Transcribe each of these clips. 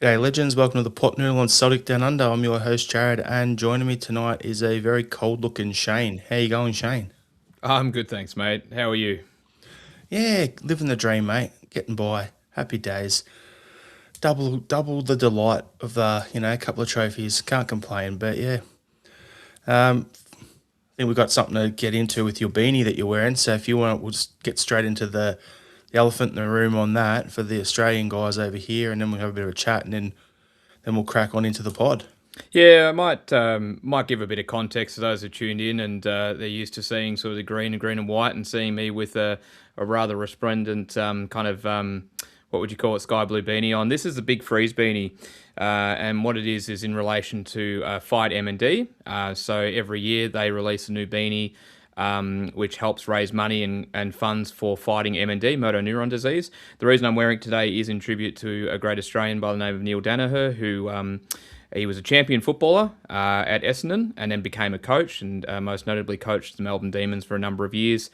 G'day, legends. Welcome to the Pot Noodle on Celtic Down Under. I'm your host, Jared, and joining me tonight is a very cold-looking Shane. How you going, Shane? I'm good, thanks, mate. How are you? Yeah, living the dream, mate. Getting by. Happy days. Double the delight of a couple of trophies. Can't complain. But yeah, I think we've got something to get into with your beanie that you're wearing. So if you want, we'll just get straight into the elephant in the room on that for the Australian guys over here, and then we'll have a bit of a chat, and then we'll crack on into the pod. Yeah, I might give a bit of context to those who tuned in and they're used to seeing sort of the green and white, and seeing me with a rather resplendent kind of what would you call it, sky blue beanie on. This is a big freeze beanie, and what it is in relation to Fight M&D. So every year they release a new beanie. Which helps raise money and funds for fighting MND, motor neuron disease. The reason I'm wearing it today is in tribute to a great Australian by the name of Neil Danaher, who he was a champion footballer at Essendon and then became a coach, and most notably coached the Melbourne Demons for a number of years.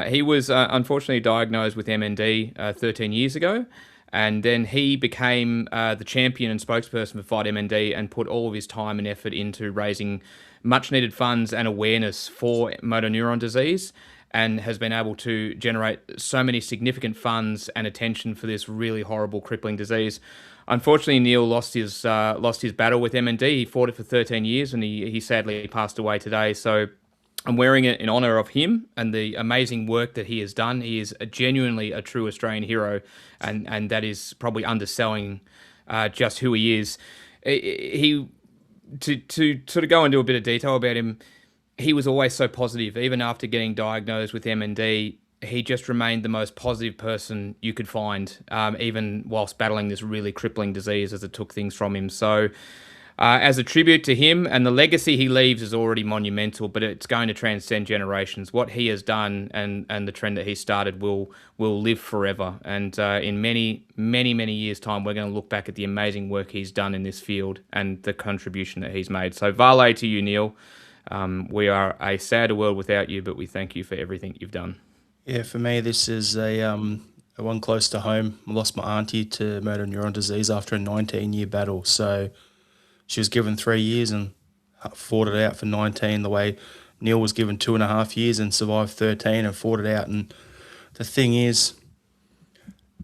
He was unfortunately diagnosed with MND 13 years ago, and then he became the champion and spokesperson for Fight MND and put all of his time and effort into raising much needed funds and awareness for motor neuron disease, and has been able to generate so many significant funds and attention for this really horrible crippling disease. Unfortunately, Neil lost his battle with MND. He fought it for 13 years, and he sadly passed away today. So I'm wearing it in honor of him and the amazing work that he has done. He is genuinely a true Australian hero, and that is probably underselling just who he is. He to sort of go into a bit of detail about him, he was always so positive. Even after getting diagnosed with MND, he just remained the most positive person you could find, even whilst battling this really crippling disease as it took things from him. So, as a tribute to him, and the legacy he leaves is already monumental, but it's going to transcend generations. What he has done and the trend that he started will live forever. And in many years' time, we're going to look back at the amazing work he's done in this field and the contribution that he's made. So, Vale to you, Neil. We are a sadder world without you, but we thank you for everything you've done. Yeah, for me, this is a one close to home. I lost my auntie to motor neuron disease after a 19-year battle. So she was given 3 years and fought it out for 19, the way Neil was given 2.5 years and survived 13 and fought it out. And the thing is,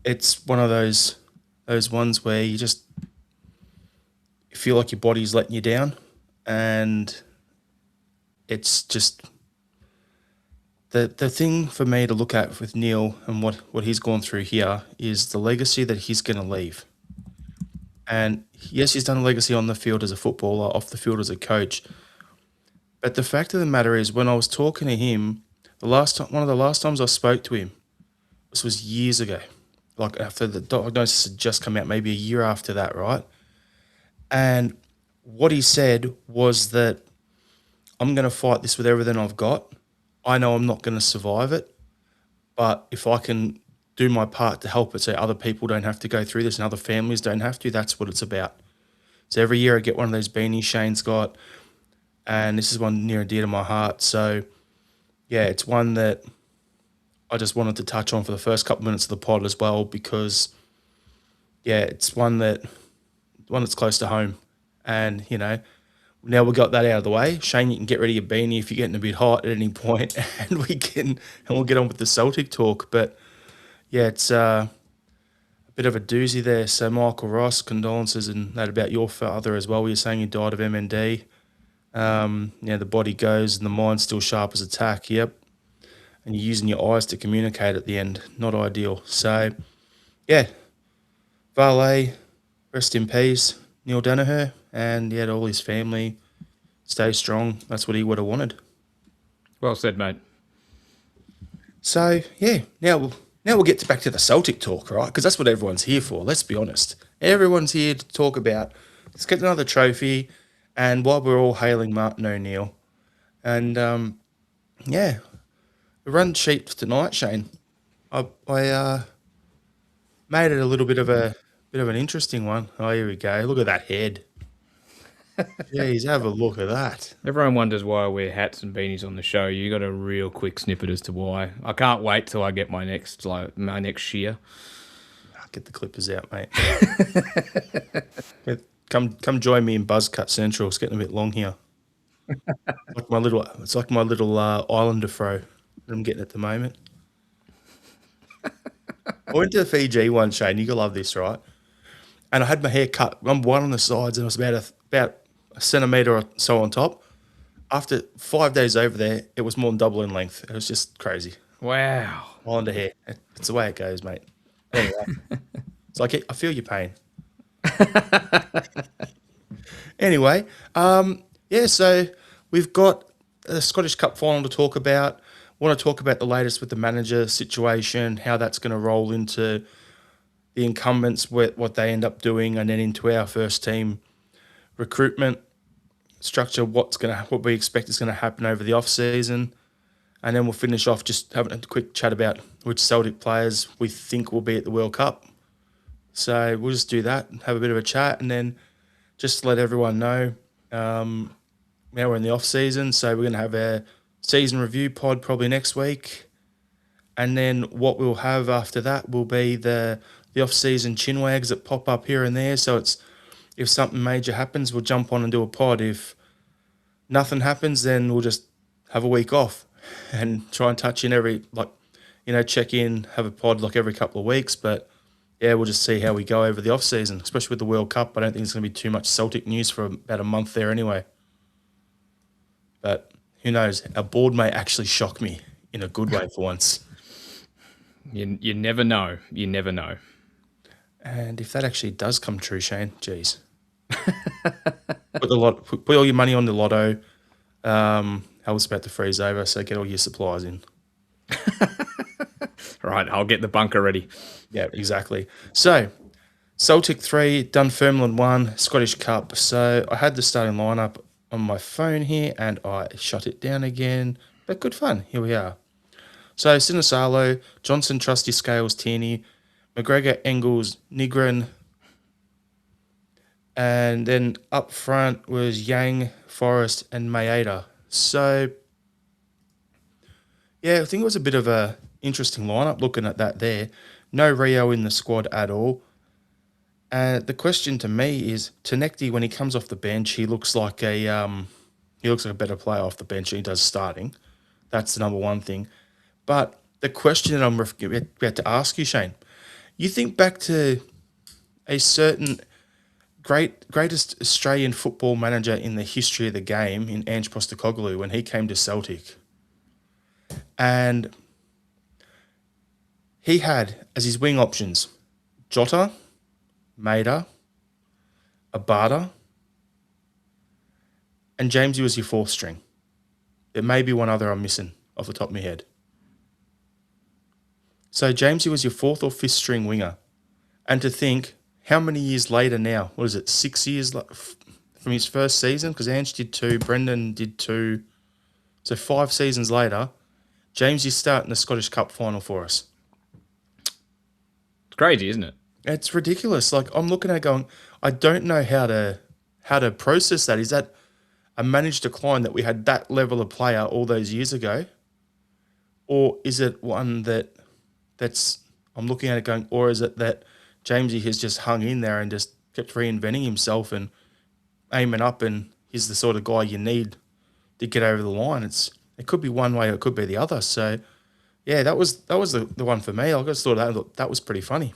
it's one of those ones where you just feel like your body's letting you down, and it's just the thing for me to look at with Neil and what he's gone through here is the legacy that he's going to leave. And yes, he's done a legacy on the field as a footballer, off the field as a coach. But the fact of the matter is, when I was talking to him, one of the last times I spoke to him, this was years ago, like after the diagnosis had just come out, maybe a year after that, right? And what he said was that I'm going to fight this with everything I've got. I know I'm not going to survive it, but if I can do my part to help it so other people don't have to go through this and other families don't have to, that's what it's about. So every year I get one of those beanies Shane's got, and this is one near and dear to my heart. So yeah, it's one that I just wanted to touch on for the first couple of minutes of the pod as well, because yeah, it's one that's close to home. And now we've got that out of the way. Shane, you can get rid of your beanie if you're getting a bit hot at any point, and we'll get on with the Celtic talk. But yeah, it's a bit of a doozy there. So Michael Ross, condolences and that about your father as well. You're saying he died of MND. Yeah, the body goes and the mind's still sharp as a tack. Yep. And you're using your eyes to communicate at the end. Not ideal. So yeah, Vale, rest in peace, Neil Danaher, and yeah, to all his family, stay strong. That's what he would have wanted. Well said, mate. So yeah, now we'll get back to the Celtic talk, right? Because that's what everyone's here for. Let's be honest. Everyone's here to talk about. Let's get another trophy, and while we're all hailing Martin O'Neill, and yeah, the run sheet for tonight, Shane. I made it a little bit of an interesting one. Oh, here we go. Look at that head. Jeez, have a look at that. Everyone wonders why I wear hats and beanies on the show. You got a real quick snippet as to why. I can't wait till I get my next shear. Get the clippers out, mate. Yeah, come join me in Buzzcut Central. It's getting a bit long here. It's like my little Islander throw that I'm getting at the moment. I went to the Fiji one, Shane. You gotta love this, right? And I had my hair cut. I'm one on the sides, and it was about a centimeter or so on top. After 5 days over there, it was more than double in length. It was just crazy. Wow. Islander hair. It's the way it goes, mate. Anyway, it's like I feel your pain. Anyway, yeah. So we've got a Scottish Cup final to talk about. Want to talk about the latest with the manager situation, how that's going to roll into the incumbents, what they end up doing, and then into our first team recruitment structure, what we expect is going to happen over the off season, and then we'll finish off just having a quick chat about which Celtic players we think will be at the World Cup. So we'll just do that, have a bit of a chat, and then just to let everyone know, now we're in the off season, so we're going to have our season review pod probably next week, and then what we'll have after that will be the off season chinwags that pop up here and there. So it's if something major happens, we'll jump on and do a pod. If nothing happens, then we'll just have a week off and try and touch in check in, have a pod like every couple of weeks. But yeah, we'll just see how we go over the off season, especially with the World Cup. I don't think there's going to be too much Celtic news for about a month there anyway. But who knows? Our board may actually shock me in a good way for once. You never know. You never know. And if that actually does come true, Shane, geez. Put all your money on the lotto. Hell's about to freeze over, so get all your supplies in. Right, I'll get the bunker ready. Yeah, exactly. So, Celtic 3, Dunfermline 1, Scottish Cup. So, I had the starting lineup on my phone here, and I shut it down again. But good fun. Here we are. So, Sinisalo, Johnson, Trusty, Scales, Tierney, McGregor, Engels, Nigren, and then up front was Yang, Forrest, and Maeda. So, yeah, I think it was a bit of a interesting lineup looking at that there. No Rio in the squad at all. And the question to me is, Tenecti, when he comes off the bench, he looks like a better player off the bench than he does starting. That's the number one thing. But the question that I'm about to ask you, Shane, you think back to a certain greatest Australian football manager in the history of the game, in Ange Postecoglou, when he came to Celtic. And he had, as his wing options, Jota, Maeda, Abada, and Jamesy was your fourth string. There may be one other I'm missing off the top of my head. So Jamesy was your fourth or fifth string winger. And to think, how many years later now? What is it, 6 years from his first season? Because Ange did 2, Brendan did 2. So 5 seasons later, Jamesy's starting the Scottish Cup final for us. It's crazy, isn't it? It's ridiculous. Like, I'm looking at it going, I don't know how to process that. Is that a managed decline that we had that level of player all those years ago? Or is it one that's I'm looking at it going, or is it that Jamesy has just hung in there and just kept reinventing himself and aiming up, and he's the sort of guy you need to get over the line? It could be one way or it could be the other. So, yeah, that was the one for me. I just thought that was pretty funny.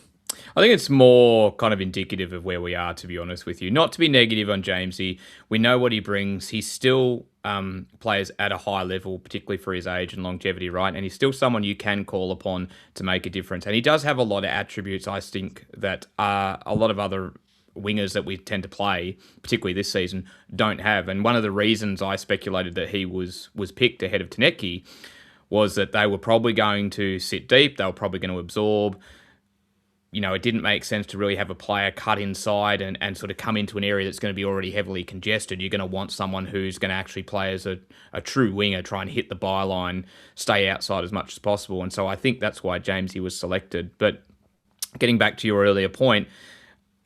I think it's more kind of indicative of where we are, to be honest with you. Not to be negative on Jamesy. We know what he brings. He still plays at a high level, particularly for his age and longevity, right? And he's still someone you can call upon to make a difference. And he does have a lot of attributes, I think, that a lot of other wingers that we tend to play, particularly this season, don't have. And one of the reasons I speculated that he was picked ahead of Tenecki was that they were probably going to sit deep. They were probably going to absorb. You know, it didn't make sense to really have a player cut inside and sort of come into an area that's going to be already heavily congested. You're going to want someone who's going to actually play as a true winger, try and hit the byline, stay outside as much as possible. And so I think that's why Jamesy was selected. But getting back to your earlier point,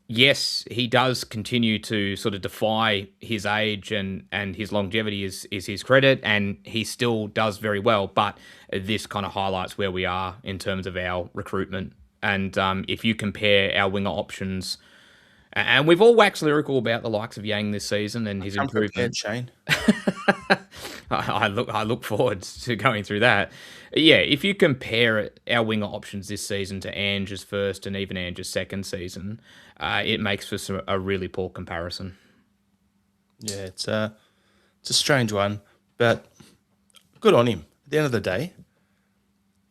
yes, he does continue to sort of defy his age, and his longevity is his credit, and he still does very well. But this kind of highlights where we are in terms of our recruitment And if you compare our winger options, and we've all waxed lyrical about the likes of Yang this season and his Come prepared, improvement. Shane. I look forward to going through that. Yeah, if you compare our winger options this season to Ange's first and even Ange's second season, it makes for a really poor comparison. Yeah, it's a strange one, but good on him. At the end of the day,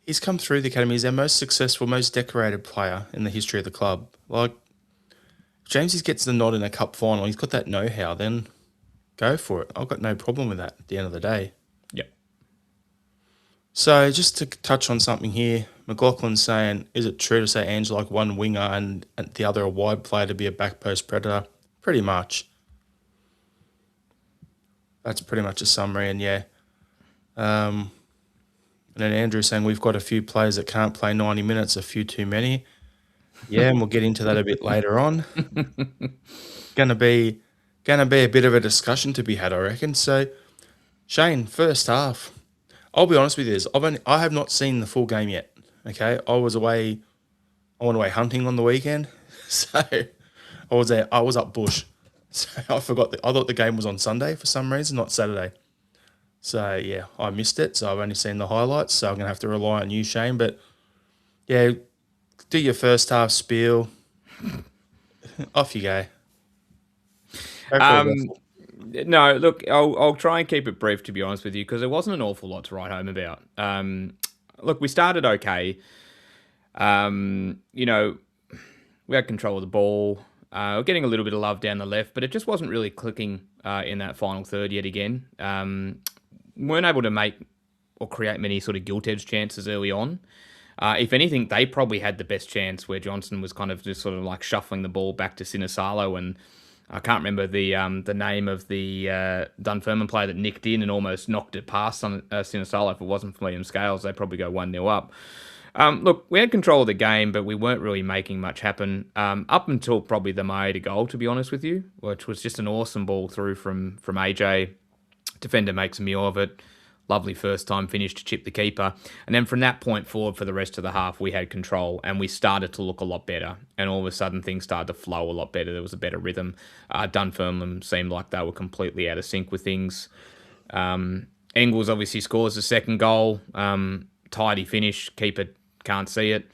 he's come through the academy. He's our most successful, most decorated player in the history of the club. Like, if James gets the nod in a cup final, he's got that know-how, then go for it. I've got no problem with that at the end of the day. Yep. So just to touch on something here, McLaughlin's saying, is it true to say Ange like one winger and the other a wide player to be a back post predator? Pretty much. That's pretty much a summary, and yeah. And then Andrew saying we've got a few players that can't play 90 minutes, a few too many. Yeah, and we'll get into that a bit later on. Gonna be a bit of a discussion to be had, I reckon. So, Shane, first half. I'll be honest with you, I have not seen the full game yet. Okay, I went away hunting on the weekend, so I was up bush. So I thought the game was on Sunday for some reason, not Saturday. So yeah, I missed it. So I've only seen the highlights. So I'm gonna have to rely on you, Shane. But yeah, do your first half spiel. Off you go. Go for a Um, waffle. no, look, I'll try and keep it brief, to be honest with you, because there wasn't an awful lot to write home about. Look, we started okay. You know, we had control of the ball. We're getting a little bit of love down the left, but it just wasn't really clicking in that final third yet again. Weren't able to make or create many sort of gilt edge chances early on. If anything, they probably had the best chance where Johnson was kind of just sort of like shuffling the ball back to Sinisalo, and I can't remember the name of the Dunfermline player that nicked in and almost knocked it past Sinisalo. If it wasn't for Liam Scales, they'd probably go 1-0 up. Look, we had control of the game, but we weren't really making much happen up until probably the Maeda goal, to be honest with you, which was just an awesome ball through from AJ. Defender makes a meal of it. Lovely first time finish to chip the keeper. And then from that point forward for the rest of the half, we had control and we started to look a lot better. And all of a sudden things started to flow a lot better. There was a better rhythm. Dunfermline seemed like they were completely out of sync with things. Engels obviously scores the second goal. Tidy finish. Keeper can't see it.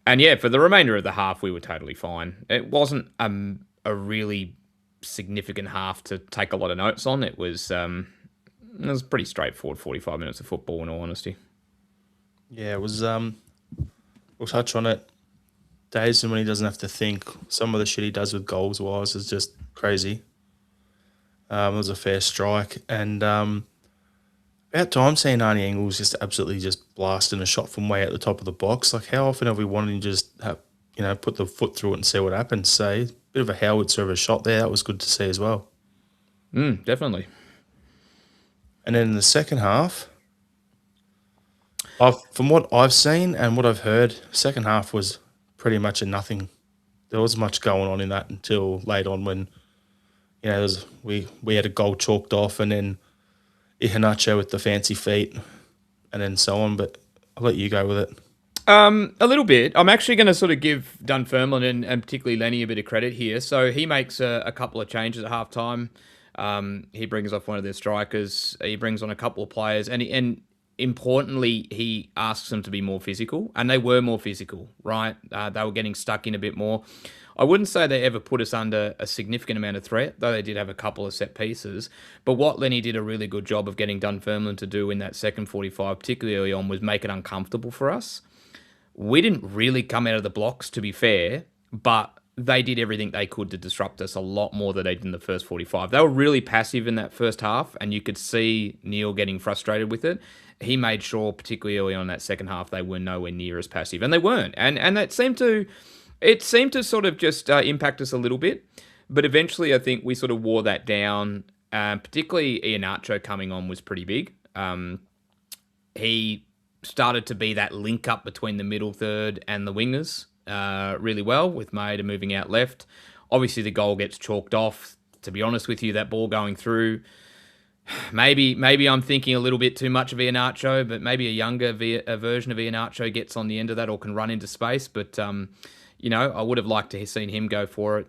And yeah, for the remainder of the half, we were totally fine. It wasn't a really significant half to take a lot of notes on. It was pretty straightforward 45 minutes of football, in all honesty. Yeah, it was. We'll touch on it. Days when he doesn't have to think. Some of the shit he does with goals wise is just crazy. It was a fair strike, and about time seeing Arnie Engels just absolutely just blasting a shot from way at the top of the box. Like, how often have we wanted to just have, put the foot through it and see what happens? So, bit of a Howard server shot there. That was good to see as well. Definitely. And then in the second half, from what I've seen and what I've heard, second half was pretty much a nothing. There wasn't much going on in that until late on when, we had a goal chalked off and then Ihanacho with the fancy feet and then so on. But I'll let you go with it. A little bit. I'm actually going to sort of give Dunfermline and particularly Lenny a bit of credit here. So he makes a couple of changes at halftime. He brings off one of their strikers. He brings on a couple of players, and importantly, he asks them to be more physical, and they were more physical, right? They were getting stuck in a bit more. I wouldn't say they ever put us under a significant amount of threat, though they did have a couple of set pieces. But what Lenny did a really good job of getting Dunfermline to do in that second 45, particularly early on, was make it uncomfortable for us. We didn't really come out of the blocks, to be fair, but they did everything they could to disrupt us a lot more than they did in the first 45. They were really passive in that first half, and you could see Neil getting frustrated with it. He made sure, particularly early on in that second half, they were nowhere near as passive, and they weren't. And that seemed to sort of just impact us a little bit. But eventually, I think we sort of wore that down. Particularly Iheanacho coming on was pretty big. He started to be that link up between the middle third and the wingers really well, with Maeda moving out left. Obviously, the goal gets chalked off. To be honest with you, that ball going through, Maybe I'm thinking a little bit too much of Iheanacho, but maybe a younger a version of Iheanacho gets on the end of that or can run into space. But I would have liked to have seen him go for it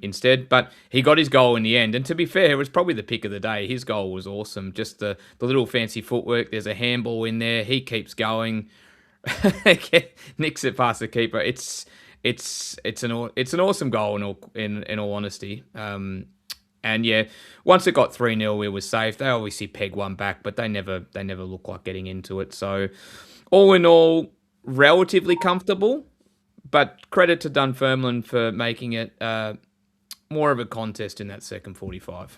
instead. But he got his goal in the end, and to be fair, it was probably the pick of the day. His goal was awesome. Just the little fancy footwork. There's a handball in there. He keeps going, nicks it past the keeper. It's an awesome goal in all honesty. And yeah, once it got 3-0, it was safe. They obviously pegged one back, but they never looked like getting into it. So all in all, relatively comfortable. But credit to Dunfermline for making it more of a contest in that second 45.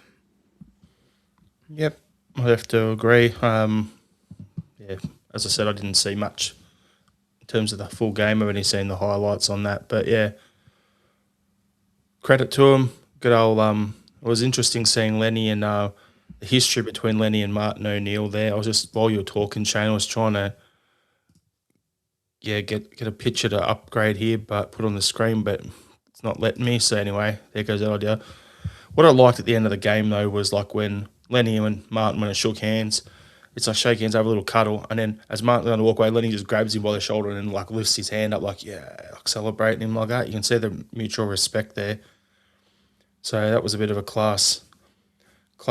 Yep, I have to agree. Yeah, as I said, I didn't see much in terms of the full game. I've only seen the highlights on that. But yeah, credit to him. Good old. It was interesting seeing Lenny and the history between Lenny and Martin O'Neill there. I was just, while you were talking, Shane, I was trying to get a picture to upgrade here, but put on the screen, but it's not letting me. So anyway, there goes that idea. What I liked at the end of the game though was like when Lenny and Martin went and shook hands. It's like shake hands, have a little cuddle, and then as Martin's going to walk away, Lenny just grabs him by the shoulder and like lifts his hand up, like like celebrating him like that. You can see the mutual respect there. So that was a bit of a class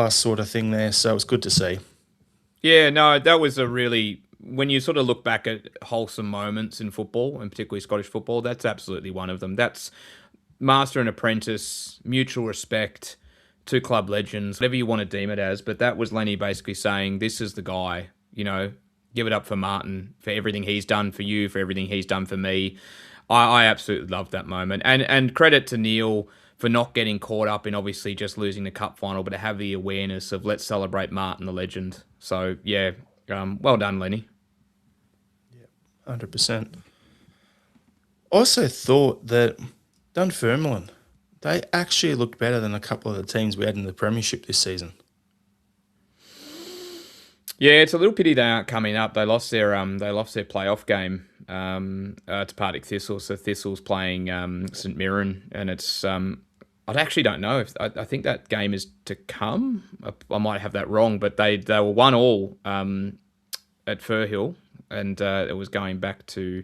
sort of thing there. So it was good to see. Yeah, no, that was a really, when you sort of look back at wholesome moments in football, and particularly Scottish football, that's absolutely one of them. That's master and apprentice, mutual respect, two club legends, whatever you want to deem it as. But that was Lenny basically saying, this is the guy, give it up for Martin, for everything he's done for you, for everything he's done for me. I absolutely loved that moment. And credit to Neil for not getting caught up in obviously just losing the cup final, but to have the awareness of let's celebrate Martin, the legend. So, yeah, well done, Lenny. Yeah, 100%. I also thought that Dunfermline, they actually looked better than a couple of the teams we had in the Premiership this season. Yeah, it's a little pity they aren't coming up. They lost their playoff game to Partick Thistle. So Thistle's playing St Mirren, and it's I actually don't know if I think that game is to come. I might have that wrong, but they were 1-1 at Firhill, and it was going back to.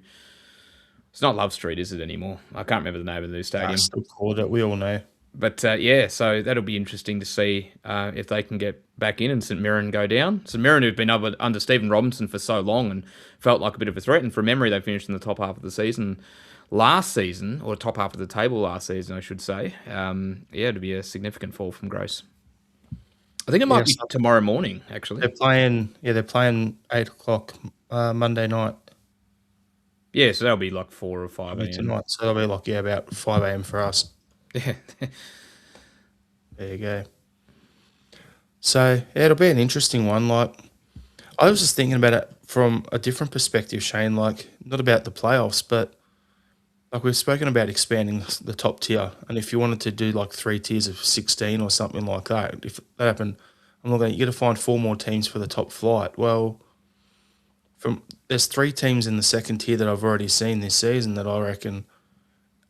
It's not Love Street, is it anymore? I can't remember the name of the new stadium. Still called it. We all know. But yeah, so that'll be interesting to see if they can get back in and St Mirren go down. St Mirren, who've been under Stephen Robinson for so long and felt like a bit of a threat. And from memory, they finished in the top half of the season last season, or top half of the table last season, I should say. Yeah, it'll be a significant fall from grace. I think it might be tomorrow morning, actually. They're playing 8:00 Monday night. Yeah, so that'll be like 4 or 5 a.m. tonight. So that'll be like about 5 a.m. for us. Yeah. There you go. So yeah, it'll be an interesting one. Like, I was just thinking about it from a different perspective, Shane. Like, not about the playoffs, but like we've spoken about expanding the top tier, and if you wanted to do like 3 tiers of 16 or something like that, if that happened, I'm looking at you got to find 4 more teams for the top flight. Well, there's 3 teams in the second tier that I've already seen this season that I reckon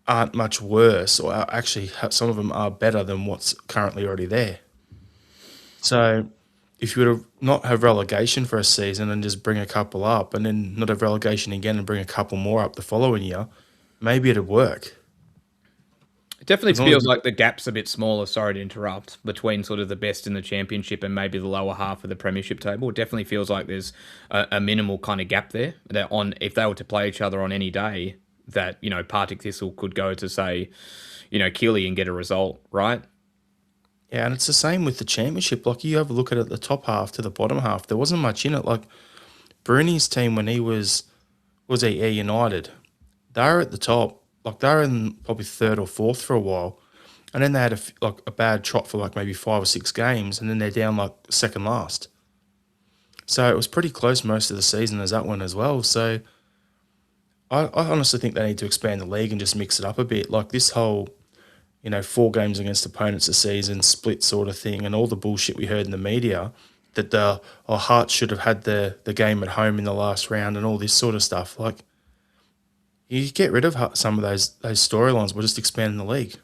aren't much worse, or actually some of them are better than what's currently already there. So if you were to not have relegation for a season and just bring a couple up, and then not have relegation again and bring a couple more up the following year, maybe it'd work. It definitely feels like the gap's a bit smaller, sorry to interrupt, between sort of the best in the championship and maybe the lower half of the premiership table. It definitely feels like there's a minimal kind of gap there, that if they were to play each other on any day, that, Partick Thistle could go to, say, Keeley and get a result, right? Yeah, and it's the same with the championship. Like, you have a look at it, the top half to the bottom half, there wasn't much in it. Like, Bruni's team, when he was he Air United, they were at the top. Like, they were in probably 3rd or 4th for a while. And then they had a bad trot for like maybe 5 or 6 games, and then they're down like second last. So it was pretty close most of the season as that one as well. So I honestly think they need to expand the league and just mix it up a bit. Like this whole, 4 games against opponents a season, split sort of thing, and all the bullshit we heard in the media that Hearts should have had the game at home in the last round and all this sort of stuff. Like, you get rid of some of those storylines by just expanding the league.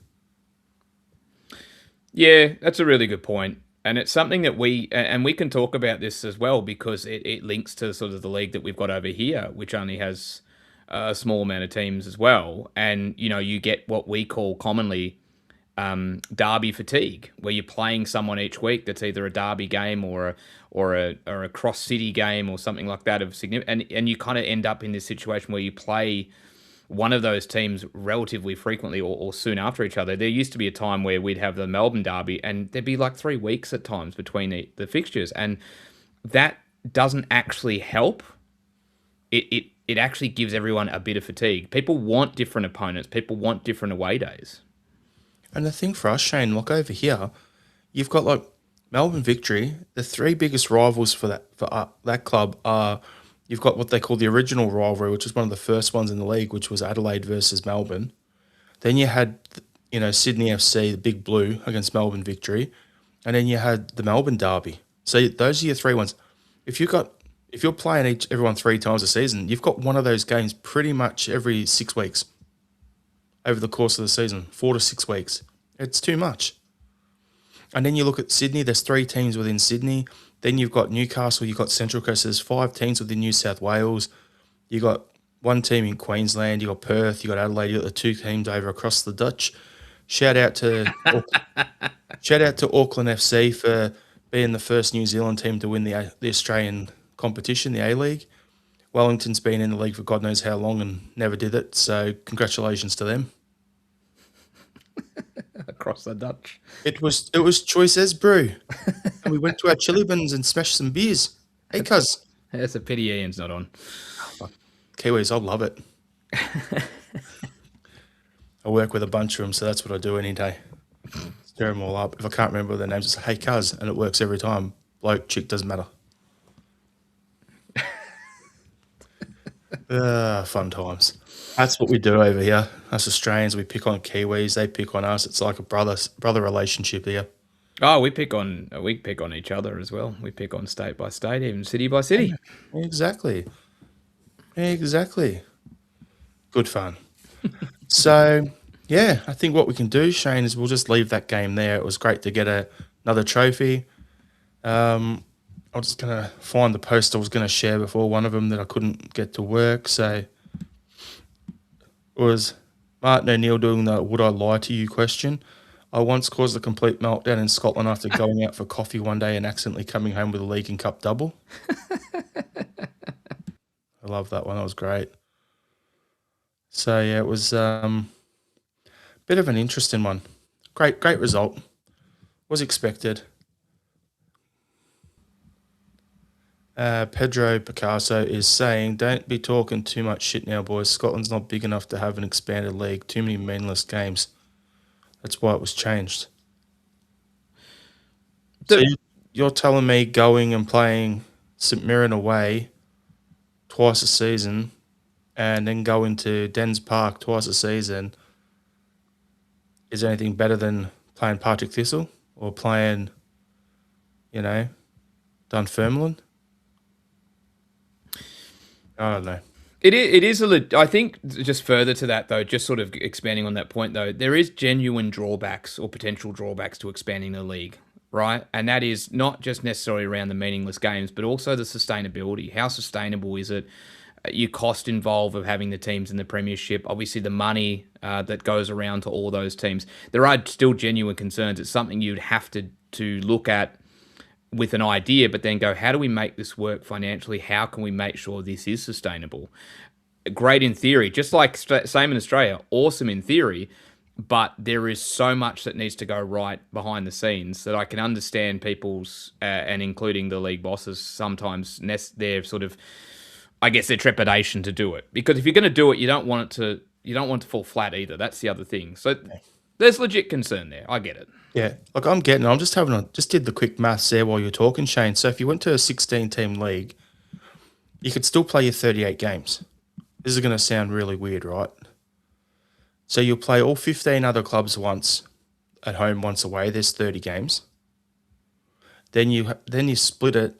Yeah, that's a really good point. And it's something that and we can talk about this as well because it links to sort of the league that we've got over here, which only has a small amount of teams as well. And, you get what we call commonly derby fatigue, where you're playing someone each week that's either a derby game or a cross city game or something like that of significant, and you kind of end up in this situation where you play one of those teams relatively frequently or soon after each other. There used to be a time where we'd have the Melbourne derby, and there'd be like 3 weeks at times between the fixtures, and that doesn't actually help. It actually gives everyone a bit of fatigue. People want different opponents. People want different away days. And the thing for us, Shane, look over here, you've got like Melbourne Victory. The three biggest rivals for that club are you've got what they call the original rivalry, which was one of the first ones in the league, which was Adelaide versus Melbourne. Then you had Sydney FC, the Big Blue against Melbourne Victory, and then you had the Melbourne Derby. So those are your three ones. If you're playing everyone 3 times a season, you've got one of those games pretty much every 6 weeks over the course of the season, 4 to 6 weeks. It's too much. And then you look at Sydney, there's 3 teams within Sydney. Then you've got Newcastle, you've got Central Coast, there's 5 teams within New South Wales. You've got 1 team in Queensland, you've got Perth, you've got Adelaide, you've got the 2 teams over across the Dutch. Shout out to Auckland FC for being the first New Zealand team to win the Australian competition, the A-League. Wellington's been in the league for God knows how long and never did it, so congratulations to them. Across the Dutch. It was choice as brew. And we went to our chili bins and smashed some beers. Hey, cuz. It's a pity Ian's not on. Kiwis, I love it. I work with a bunch of them, so that's what I do any day. Stir them all up. If I can't remember their names, it's hey, cuz, and it works every time. Bloke, chick, doesn't matter. Fun times. That's what we do over here. Us Australians, we pick on Kiwis, they pick on us. It's like a brother relationship here. Oh, we pick on each other as well. We pick on state by state, even city by city. Exactly. Good fun. So, yeah, I think what we can do, Shane, is we'll just leave that game there. It was great to get another trophy. I'm just going to find the post I was going to share before, one of them that I couldn't get to work. So it was Martin O'Neill doing the would I lie to you question. I once caused a complete meltdown in Scotland after going out for coffee one day and accidentally coming home with a League and Cup double. I love that one. That was great. So, yeah, it was a bit of an interesting one. Great result. Was expected. Pedro Picasso is saying, don't be talking too much shit now, boys. Scotland's not big enough to have an expanded league. Too many meaningless games. That's why it was changed. So you're telling me going and playing St Mirren away twice a season and then going to Dens Park twice a season is anything better than playing Partick Thistle or playing, Dunfermline? I don't know. It is I think just further to that though, just sort of expanding on that point though, there is genuine drawbacks or potential drawbacks to expanding the league, right? And that is not just necessarily around the meaningless games, but also the sustainability. How sustainable is it? Your cost involved of having the teams in the premiership, obviously the money that goes around to all those teams. There are still genuine concerns. It's something you'd have to look at with an idea, but then go, how do we make this work financially? How can we make sure this is sustainable? Great in theory, just like same in Australia, awesome in theory, but there is so much that needs to go right behind the scenes that I can understand people's, and including the league bosses, sometimes their sort of, I guess, their trepidation to do it. Because if you're going to do it, you don't want it to fall flat either. That's the other thing. So there's legit concern there. I get it. Yeah, look, I'm just did the quick maths there while you're talking, Shane. So if you went to a 16-team league, you could still play your 38 games. This is going to sound really weird, right? So you'll play all 15 other clubs once at home, once away. There's 30 games. Then you split it.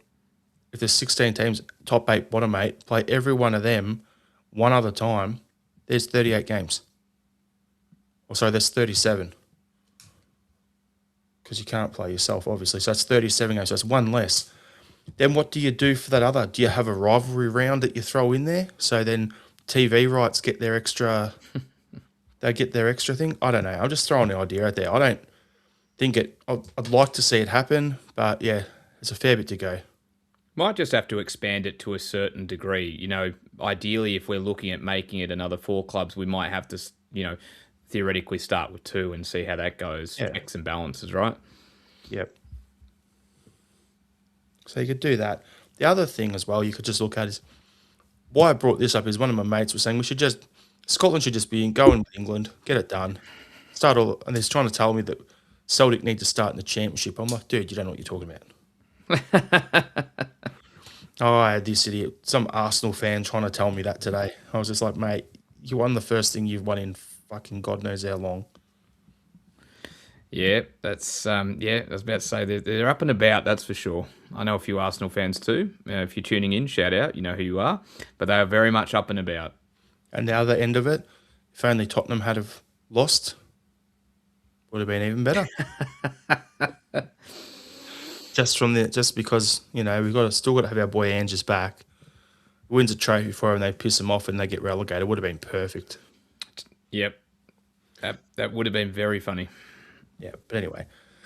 If there's 16 teams, top 8, bottom 8, play every one of them one other time. There's 38 games. Or sorry, there's 37. because you can't play yourself, obviously. So that's 37 games. So that's one less. Then what do you do for that other? Do you have a rivalry round that you throw in there? So then TV rights get their extra. They get their extra thing. I don't know. I'm just throwing the idea out there. I don't think it. I'd like to see it happen, but yeah, it's a fair bit to go. Might just have to expand it to a certain degree. Ideally, if we're looking at making it another 4 clubs, we might have to, theoretically start with 2 and see how that goes. Yeah. Checks and balances, right? Yep. So you could do that. The other thing as well you could just look at is why I brought this up is one of my mates was saying Scotland should just be going with England, get it done. And he's trying to tell me that Celtic need to start in the championship. I'm like, dude, you don't know what you're talking about. Oh, I had this idiot, some Arsenal fan trying to tell me that today. I was just like, mate, you won the first thing you've won in fucking God knows how long. Yeah, that's I was about to say they're up and about, that's for sure. I know a few Arsenal fans too. If you're tuning in, shout out, you know who you are. But they are very much up and about. And the other end of it, if only Tottenham had have lost, would have been even better. just because we've still got to have our boy Anges back. Wins a trophy for him, they piss him off, and they get relegated. Would have been perfect. Yep, that would have been very funny. Yeah, but anyway.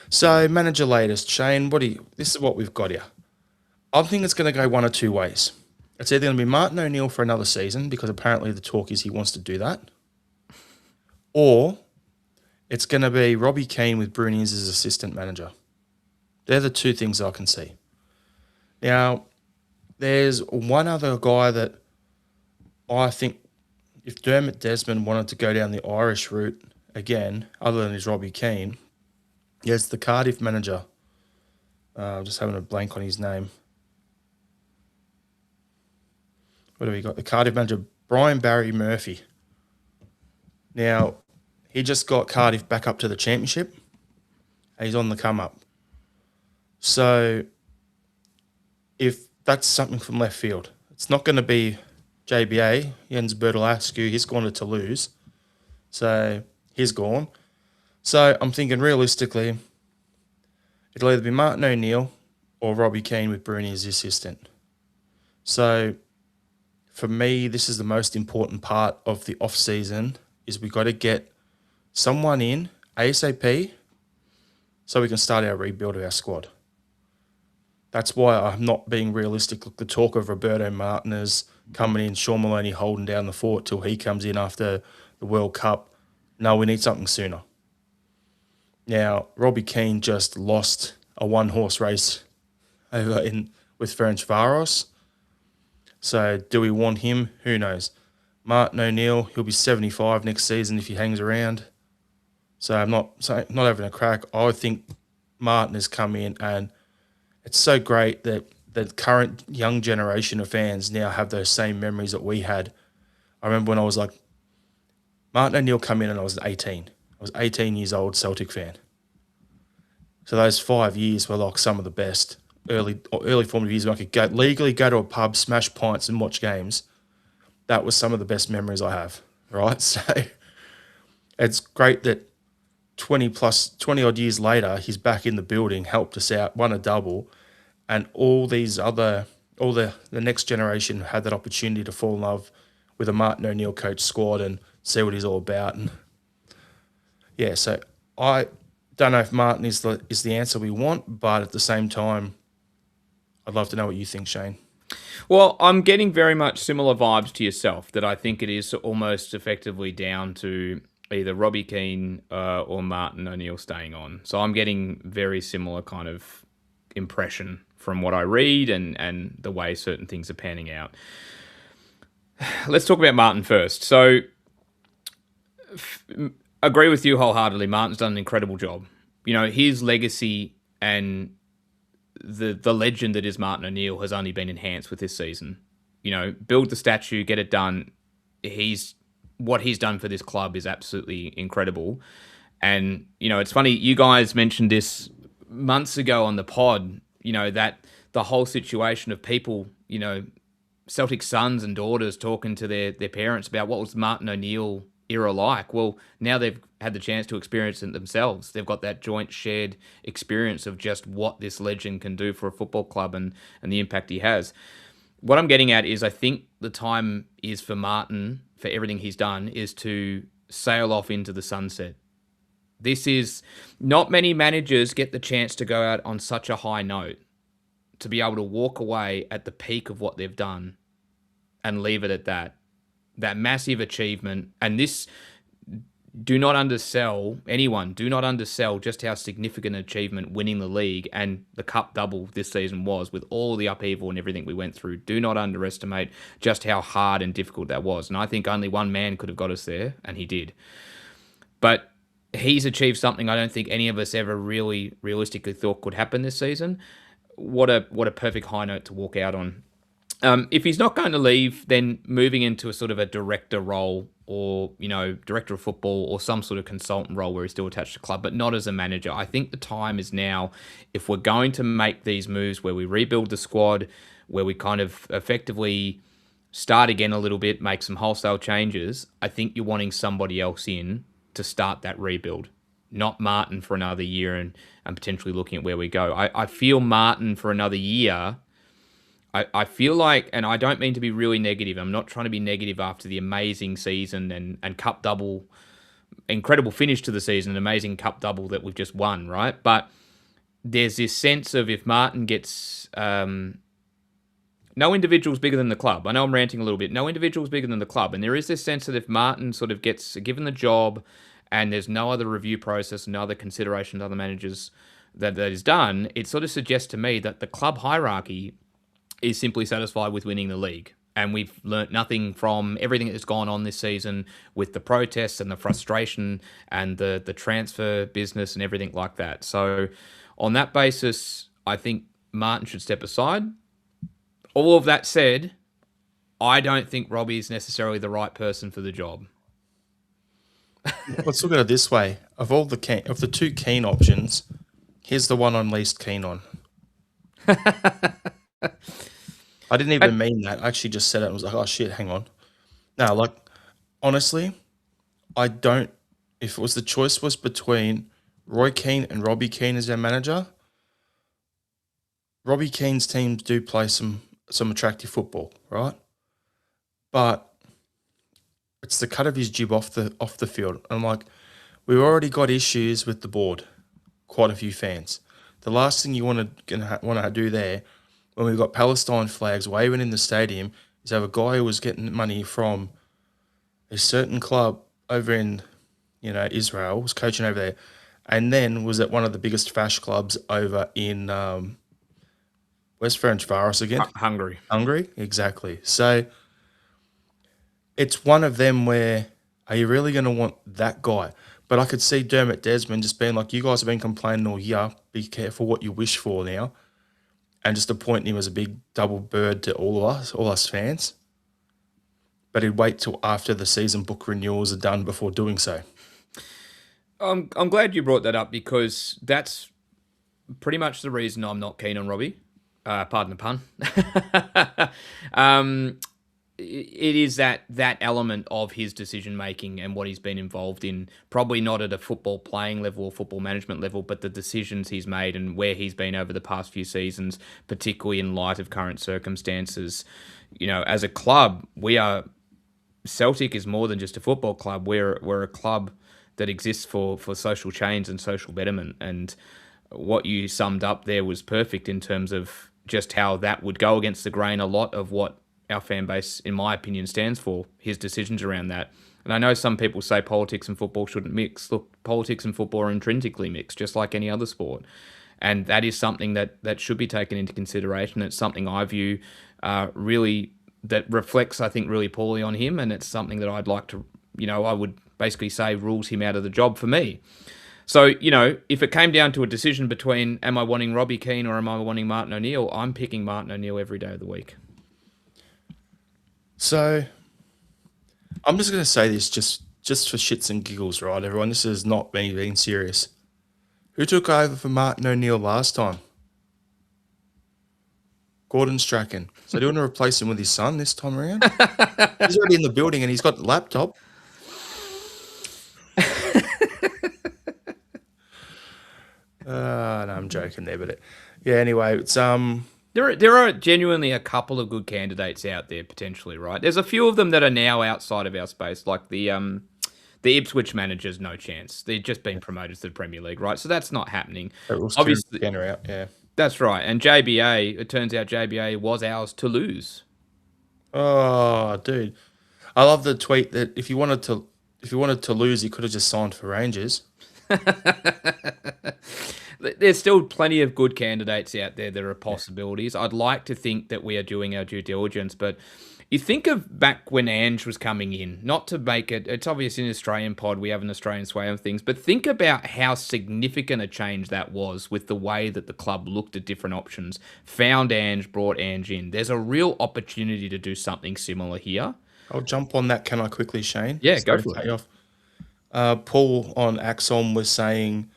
So manager latest, Shane. This is what we've got here. I think it's going to go one or two ways. It's either going to be Martin O'Neill for another season because apparently the talk is he wants to do that, or it's going to be Robbie Keane with Bruni as his assistant manager. They're the two things I can see. Now, there's one other guy that I think if Dermot Desmond wanted to go down the Irish route again, other than his Robbie Keane, it's the Cardiff manager. I'm just having a blank on his name. What have we got? The Cardiff manager, Brian Barry Murphy. Now, he just got Cardiff back up to the championship. And he's on the come up. So, if that's something from left field, it's not going to be JBA, Jens Bertolascu. He's gone to Toulouse. So, he's gone. So, I'm thinking realistically, it'll either be Martin O'Neill or Robbie Keane with Bruni as the assistant. So, for me, this is the most important part of the off-season is we got to get someone in ASAP so we can start our rebuild of our squad. That's why I'm not being realistic. Look, the talk of Roberto Martinez coming in, Sean Maloney holding down the fort till he comes in after the World Cup. No, we need something sooner. Now, Robbie Keane just lost a one-horse race with Ferencváros. So do we want him? Who knows? Martin O'Neill, he'll be 75 next season if he hangs around. So I'm not having a crack. I think Martin has come in, and it's so great that the current young generation of fans now have those same memories that we had. I remember when I was like, Martin O'Neill come in and I was 18. I was 18 years old, Celtic fan. So those 5 years were like some of the best early formative years when I could legally go to a pub, smash pints and watch games. That was some of the best memories I have, right? So it's great that 20 odd years later, he's back in the building, helped us out, won a double, and all the next generation had that opportunity to fall in love with a Martin O'Neill coach squad and see what he's all about. And yeah, so I don't know if Martin is the answer we want, but at the same time, I'd love to know what you think, Shane. Well, I'm getting very much similar vibes to yourself, that I think it is almost effectively down to either Robbie Keane or Martin O'Neill staying on. So I'm getting very similar kind of impression from what I read and the way certain things are panning out. Let's talk about Martin first. So agree with you wholeheartedly. Martin's done an incredible job. His legacy and the legend that is Martin O'Neill has only been enhanced with this season. Build the statue, get it done. What he's done for this club is absolutely incredible. And, it's funny, you guys mentioned this months ago on the pod, that the whole situation of people, Celtic sons and daughters talking to their parents about what was Martin O'Neill era like? Well, now they've had the chance to experience it themselves. They've got that joint shared experience of just what this legend can do for a football club and the impact he has. What I'm getting at is I think the time is for Martin, for everything he's done, is to sail off into the sunset. This is not many managers get the chance to go out on such a high note, to be able to walk away at the peak of what they've done and leave it at that. That massive achievement. And this, do not undersell anyone, do not undersell just how significant an achievement winning the league and the cup double this season was, with all the upheaval and everything we went through. Do not underestimate just how hard and difficult that was. And I think only one man could have got us there, and he did. But he's achieved something I don't think any of us ever really realistically thought could happen this season. What a perfect high note to walk out on. If he's not going to leave, then moving into a sort of a director role, or, director of football, or some sort of consultant role where he's still attached to the club, but not as a manager. I think the time is now, if we're going to make these moves where we rebuild the squad, where we kind of effectively start again a little bit, make some wholesale changes, I think you're wanting somebody else in to start that rebuild, not Martin for another year and potentially looking at where we go. I feel Martin for another year. I feel like, and I don't mean to be really negative, I'm not trying to be negative after the amazing season and cup double, incredible finish to the season, an amazing cup double that we've just won, right? But there's this sense of, if Martin gets, no individual's bigger than the club. I know I'm ranting a little bit. No individual's bigger than the club. And there is this sense that if Martin sort of gets given the job and there's no other review process, no other consideration to other managers that is done, it sort of suggests to me that the club hierarchy is simply satisfied with winning the league. And we've learnt nothing from everything that's gone on this season with the protests and the frustration and the transfer business and everything like that. So on that basis, I think Martin should step aside. All of that said, I don't think Robbie is necessarily the right person for the job. Let's look at it this way. Of the two keen options, here's the one I'm least keen on. I didn't even mean that. I actually just said it and was like, oh shit, hang on. No, honestly, if the choice was between Roy Keane and Robbie Keane as their manager, Robbie Keane's teams do play some attractive football, right? But it's the cut of his jib off the field. And we've already got issues with the board, quite a few fans. The last thing you want to do there, when we've got Palestine flags waving in the stadium, is have a guy who was getting money from a certain club over in, Israel, was coaching over there, and then was at one of the biggest fash clubs over in where's Ferencvaros again? Hungary. Hungary, exactly. So it's one of them where, are you really going to want that guy? But I could see Dermot Desmond just being like, you guys have been complaining all year, be careful what you wish for now, and just appointing him as a big double bird to all us fans. But he'd wait till after the season book renewals are done before doing so. I'm glad you brought that up, because that's pretty much the reason I'm not keen on Robbie. Pardon the pun. It is that element of his decision making and what he's been involved in, probably not at a football playing level or football management level, but the decisions he's made and where he's been over the past few seasons, particularly in light of current circumstances. As a club, Celtic is more than just a football club. We're a club that exists for social change and social betterment. And what you summed up there was perfect in terms of just how that would go against the grain a lot of what our fan base, in my opinion, stands for, his decisions around that. And I know some people say politics and football shouldn't mix. Look, politics and football are intrinsically mixed, just like any other sport. And that is something that should be taken into consideration. It's something I view really, that reflects, I think, really poorly on him. And it's something that I'd like to, I would basically say rules him out of the job for me. So, if it came down to a decision between, am I wanting Robbie Keane or am I wanting Martin O'Neill, I'm picking Martin O'Neill every day of the week. So, I'm just going to say this just for shits and giggles, right, everyone? This is not me being serious. Who took over for Martin O'Neill last time? Gordon Strachan. So do you want to replace him with his son this time around? He's already in the building and he's got the laptop. No, I'm joking there, but yeah. Anyway, it's There are genuinely a couple of good candidates out there potentially, right? There's a few of them that are now outside of our space, like the Ipswich manager's no chance. They've just been promoted to the Premier League, right? So that's not happening. Rules Kieran Obviously, Banner out. Yeah. that's right. And JBA, it turns out JBA was ours to lose. Oh, dude, I love the tweet that if you wanted to lose, you could have just signed for Rangers. There's still plenty of good candidates out there. There are possibilities. I'd like to think that we are doing our due diligence, but you think of back when Ange was coming in, not to make it, it's obvious in an Australian pod, we have an Australian sway on things, but think about how significant a change that was with the way that the club looked at different options, found Ange, brought Ange in. There's a real opportunity to do something similar here. I'll jump on that. Can I quickly, Shane? Yeah, go Sorry to for cut it. you off. Paul on Axon was saying,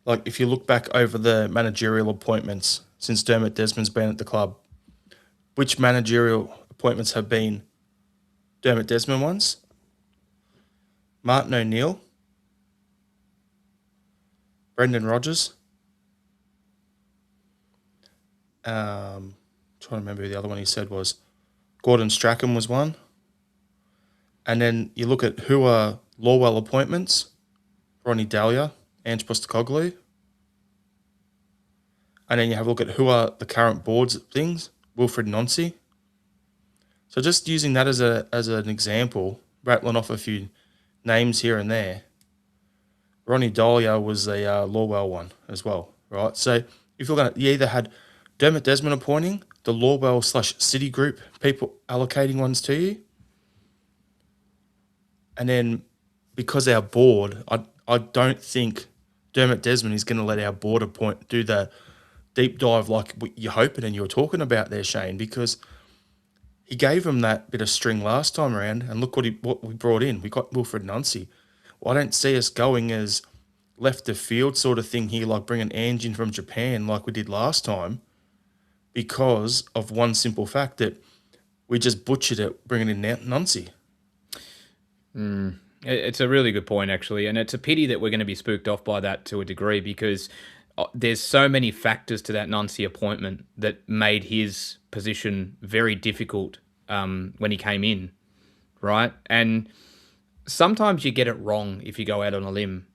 like, if you look back over the managerial appointments since Dermot Desmond's been at the club, which managerial appointments have been Dermot Desmond ones? Martin O'Neill, Brendan Rodgers. Trying to remember who the other one he said was. Gordon Strachan was one. And then you look at who are Lawwell appointments. Ronnie Dahlia, Ange Postecoglou. And then you have a look at who are the current boards things. Wilfred Nancy. So just using that as an example, rattling off a few names here and there. Ronnie Dahlia was a Lawwell one as well, right? So if you're going to, you either had Dermot Desmond appointing, the Lawwell / City Group people allocating ones to you, and then because our board, I don't think Dermot Desmond is going to let our board do the deep dive like you're hoping and you were talking about there, Shane, because he gave him that bit of string last time around, and look what we brought in. We got Wilfred Nancy. Well, I don't see us going as left of field sort of thing here, like bringing Ange in from Japan like we did last time, because of one simple fact that we just butchered it bringing in Nancy. It's a really good point, actually, and it's a pity that we're going to be spooked off by that to a degree because there's so many factors to that Nuncy appointment that made his position very difficult when he came in, right? And sometimes you get it wrong if you go out on a limb,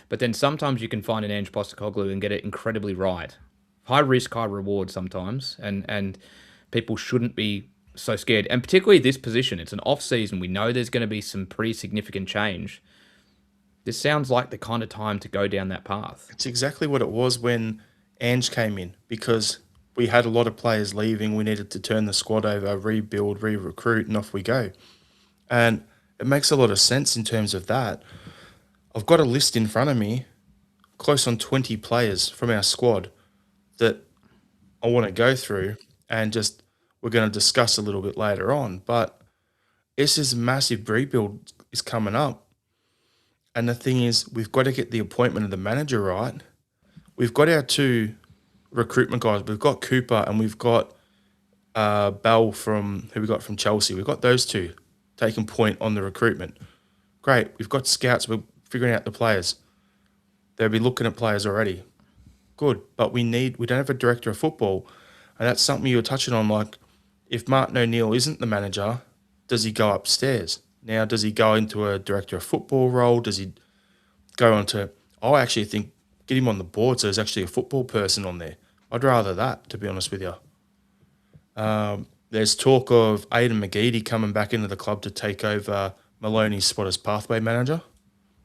but then sometimes you can find an Ange Postecoglou and get it incredibly right. High risk, high reward sometimes, and people shouldn't be so scared. And particularly this position, it's an off season. We know there's going to be some pretty significant change. This sounds like the kind of time to go down that path. It's exactly what it was when Ange came in, because we had a lot of players leaving. We needed to turn the squad over, rebuild, re-recruit, and off we go. And it makes a lot of sense in terms of that. I've got a list in front of me, close on 20 players from our squad that I want to go through and just we're going to discuss a little bit later on. But this is a massive rebuild is coming up. And the thing is, we've got to get the appointment of the manager right. We've got our two recruitment guys. We've got Cooper and we've got Bell who we got from Chelsea. We've got those two taking point on the recruitment. Great. We've got scouts. We're figuring out the players. They'll be looking at players already. Good. But we don't have a director of football. And that's something you were touching on, like, if Martin O'Neill isn't the manager, does he go upstairs? Now, does he go into a director of football role? Does he go onto... I actually think get him on the board so there's actually a football person on there. I'd rather that, to be honest with you. There's talk of Aidan McGeady coming back into the club to take over Maloney's spot as pathway manager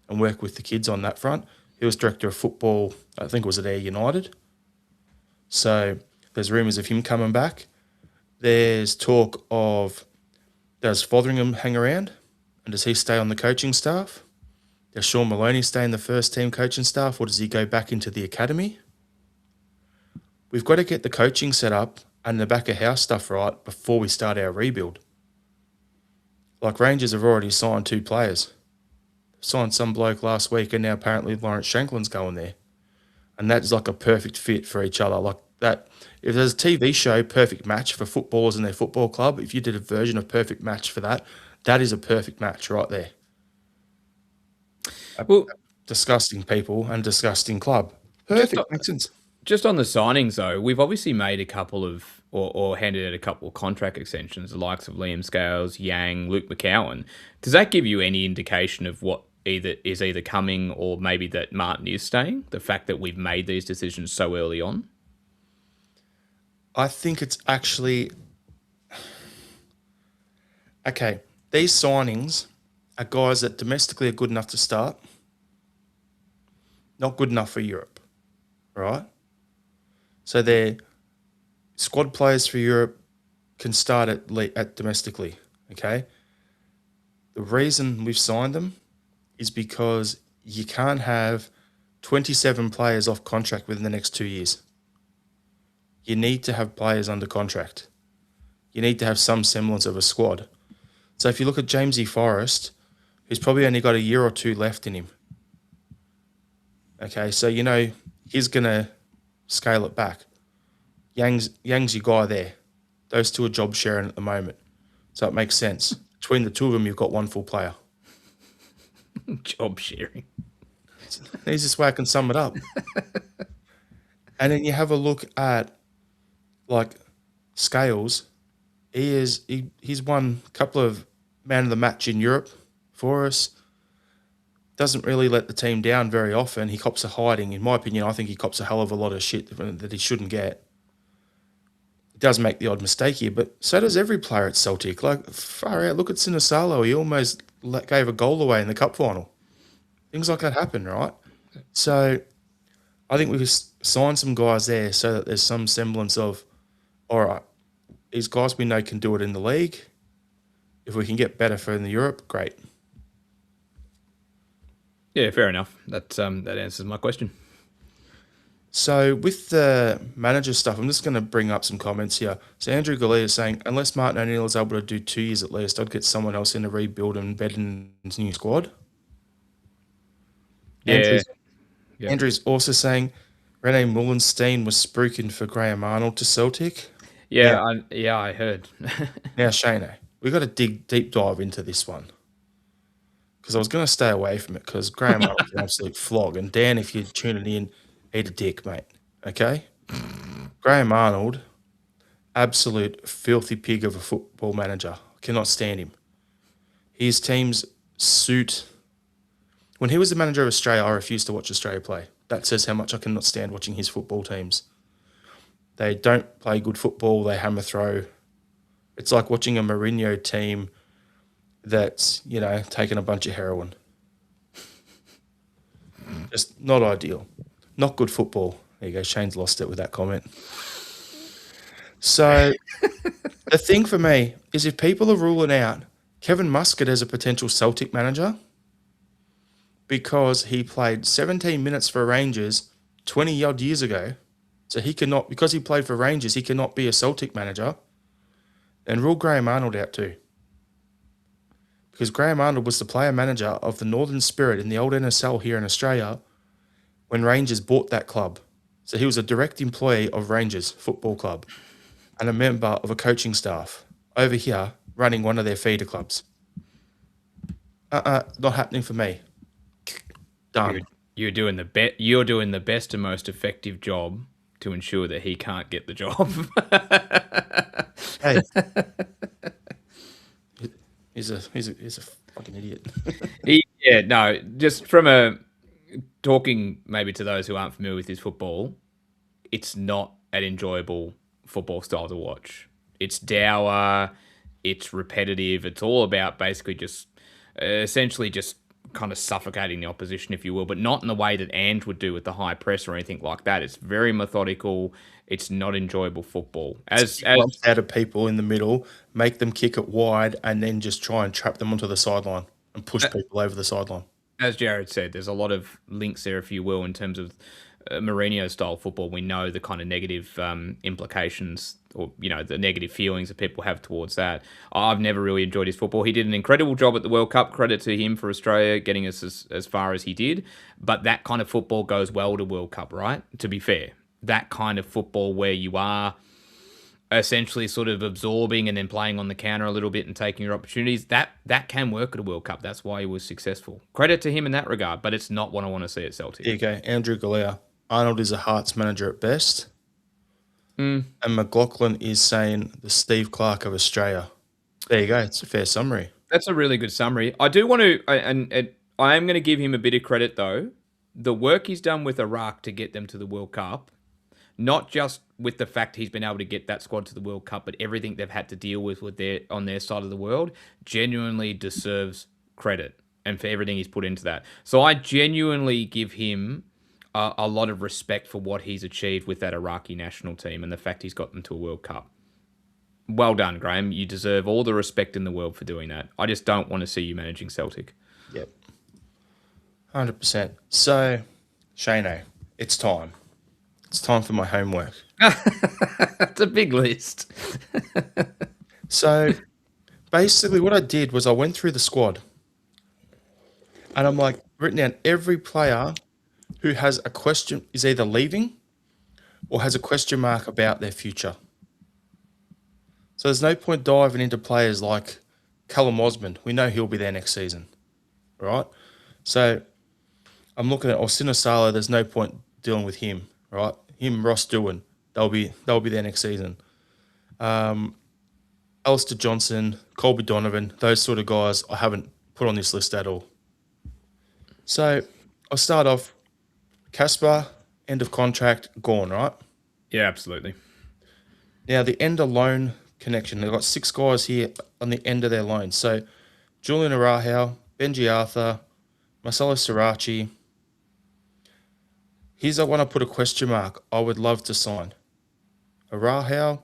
and work with the kids on that front. He was director of football, I think it was at Air United. So there's rumours of him coming back. There's talk of, does Fotheringham hang around? And does he stay on the coaching staff? Does Sean Maloney stay in the first team coaching staff, or does he go back into the academy? We've got to get the coaching set up and the back of house stuff right before we start our rebuild. Like Rangers have already signed 2 players. Signed some bloke last week and now apparently Lawrence Shanklin's going there. And that's like a perfect fit for each other. Like that, if there's a TV show, Perfect Match for footballers in their football club, if you did a version of Perfect Match for that, that is a perfect match right there. Well, Disgusting people and disgusting club. Just Perfect. Makes sense. Just on the signings, though, we've obviously made a couple of, or handed out a couple of contract extensions, the likes of Liam Scales, Yang, Luke McCowan. Does that give you any indication of what either coming or maybe that Martin is staying? The fact that we've made these decisions so early on. I think it's actually okay. These signings are guys that domestically are good enough to start, not good enough for Europe, right? So they're squad players for Europe can start at domestically. Okay. The reason we've signed them is because you can't have 27 players off contract within the next 2 years. You need to have players under contract. You need to have some semblance of a squad. So if you look at Jamesy Forrest, who's probably only got a year or two left in him. Okay, so he's gonna scale it back. Yang's your guy there. Those two are job sharing at the moment. So it makes sense. Between the two of them, you've got one full player. Job sharing. Easiest way I can sum it up. And then you have a look at like Scales. He's won a couple of man of the match in Europe for us. Doesn't really let the team down very often. He cops a hiding. In my opinion, I think he cops a hell of a lot of shit that he shouldn't get. He does make the odd mistake here, but so does every player at Celtic. Like, far out, look at Sinisalo. He almost gave a goal away in the cup final. Things like that happen, right? So I think we've signed some guys there so that there's some semblance of, all right, these guys we know can do it in the league. If we can get better for in the Europe, great. Yeah, fair enough. That answers my question. So with the manager stuff, I'm just going to bring up some comments here. So Andrew Galea is saying, unless Martin O'Neill is able to do 2 years at least, I'd get someone else in to rebuild and bed in his new squad. Yeah. Andrew's also saying, Rene Mullenstein was spruiking for Graham Arnold to Celtic. Yeah, I heard. Now, Shane, we've got to dig deep dive into this one. Because I was going to stay away from it because Graham Arnold's an absolute flog. And Dan, if you're tuning in, eat a dick, mate. Okay? Graham Arnold, absolute filthy pig of a football manager. Cannot stand him. His teams suit. When he was the manager of Australia, I refused to watch Australia play. That says how much I cannot stand watching his football teams. They don't play good football. They hammer throw. It's like watching a Mourinho team that's, taking a bunch of heroin. Just not ideal. Not good football. There you go. Shane's lost it with that comment. So the thing for me is if people are ruling out Kevin Muscat as a potential Celtic manager because he played 17 minutes for Rangers 20 odd years ago, so he cannot, because he played for Rangers, he cannot be a Celtic manager, then rule Graham Arnold out too. Because Graham Arnold was the player manager of the Northern Spirit in the old NSL here in Australia when Rangers bought that club. So he was a direct employee of Rangers Football Club and a member of a coaching staff over here running one of their feeder clubs. Not happening for me. Done. You're doing the best and most effective job to ensure that he can't get the job. Hey. He's a fucking idiot. Yeah, no, just from talking maybe to those who aren't familiar with his football, it's not an enjoyable football style to watch. It's dour, it's repetitive, it's all about basically just essentially just kind of suffocating the opposition, if you will, but not in the way that Ange would do with the high press or anything like that. It's very methodical. It's not enjoyable football. As out of people in the middle, make them kick it wide, and then just try and trap them onto the sideline and push people over the sideline. As Jared said, there's a lot of links there, if you will, in terms of Mourinho-style football. We know the kind of negative implications or, the negative feelings that people have towards that. I've never really enjoyed his football. He did an incredible job at the World Cup. Credit to him for Australia getting us as far as he did. But that kind of football goes well to World Cup, right? To be fair. That kind of football where you are essentially sort of absorbing and then playing on the counter a little bit and taking your opportunities, that can work at a World Cup. That's why he was successful. Credit to him in that regard, but it's not what I want to see at Celtic. There you go. Andrew Galea. Arnold is a Hearts manager at best. Mm. And McLaughlin is saying the Steve Clark of Australia. There you go. It's a fair summary. That's a really good summary. I do want to, and I am going to give him a bit of credit though. The work he's done with Iraq to get them to the World Cup, not just with the fact he's been able to get that squad to the World Cup, but everything they've had to deal with their on their side of the world, genuinely deserves credit and for everything he's put into that. So I genuinely give him a lot of respect for what he's achieved with that Iraqi national team and the fact he's got them to a World Cup. Well done, Graham. You deserve all the respect in the world for doing that. I just don't want to see you managing Celtic. Yep. 100%. So, Shano, it's time. It's time for my homework. That's a big list. So, basically what I did was I went through the squad and I'm like, written down every player who has a question, is either leaving or has a question mark about their future. So there's no point diving into players like Callum Osmond. We know he'll be there next season, right? So I'm looking at Osina Salo. There's no point dealing with him, right? Him, Ross Doohan, they'll be there next season. Alistair Johnson, Colby Donovan, those sort of guys I haven't put on this list at all. So I'll start off. Casper, end of contract, gone, right? Yeah, absolutely. Now the end of loan connection. They've got 6 guys here on the end of their loan. So Julian Araujo, Benji Arthur, Marcelo Sirachi. Here's the one I put a question mark. I would love to sign. Araujo,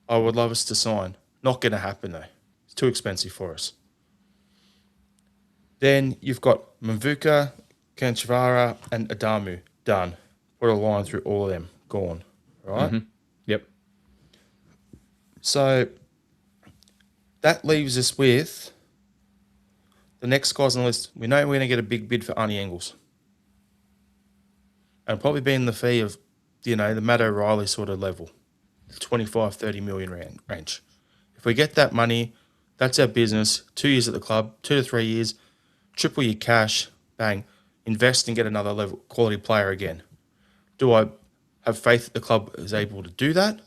I would love us to sign. Not going to happen though. It's too expensive for us. Then you've got Mvuka, Kanchvara, and Adamu. Done. Put a line through all of them. Gone. Right? Mm-hmm. Yep. So that leaves us with the next guys on the list. We know we're going to get a big bid for Arnie Engels. And probably be in the fee of, the Matt O'Reilly sort of level. 25, 30 million range. If we get that money, that's our business. 2 years at the club, 2 to 3 years, triple your cash, bang, invest and get another level quality player again. Do I have faith that the club is able to do that?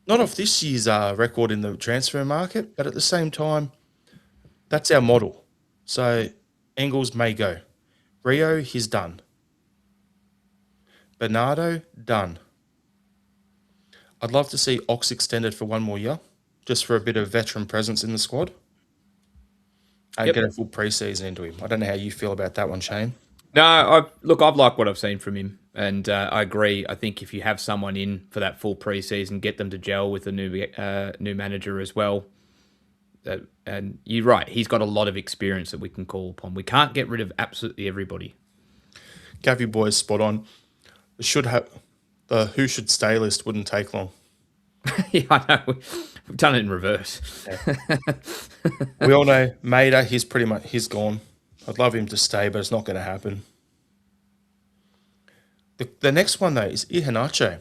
Not off this year's record in the transfer market, but at the same time, that's our model. So Engels may go. Rio, he's done. Bernardo, done. I'd love to see Ox extended for 1 more year, just for a bit of veteran presence in the squad. And get a full preseason into him. I don't know how you feel about that one, Shane. No, I've liked what I've seen from him, and I agree. I think if you have someone in for that full preseason, get them to gel with the new manager as well. And you're right, he's got a lot of experience that we can call upon. We can't get rid of absolutely everybody. Gavi boys spot on. The who should stay list wouldn't take long. Yeah, I know. We've done it in reverse. Yeah. We all know Maida, he's gone. I'd love him to stay, but it's not going to happen. The next one, though, is Iheanacho.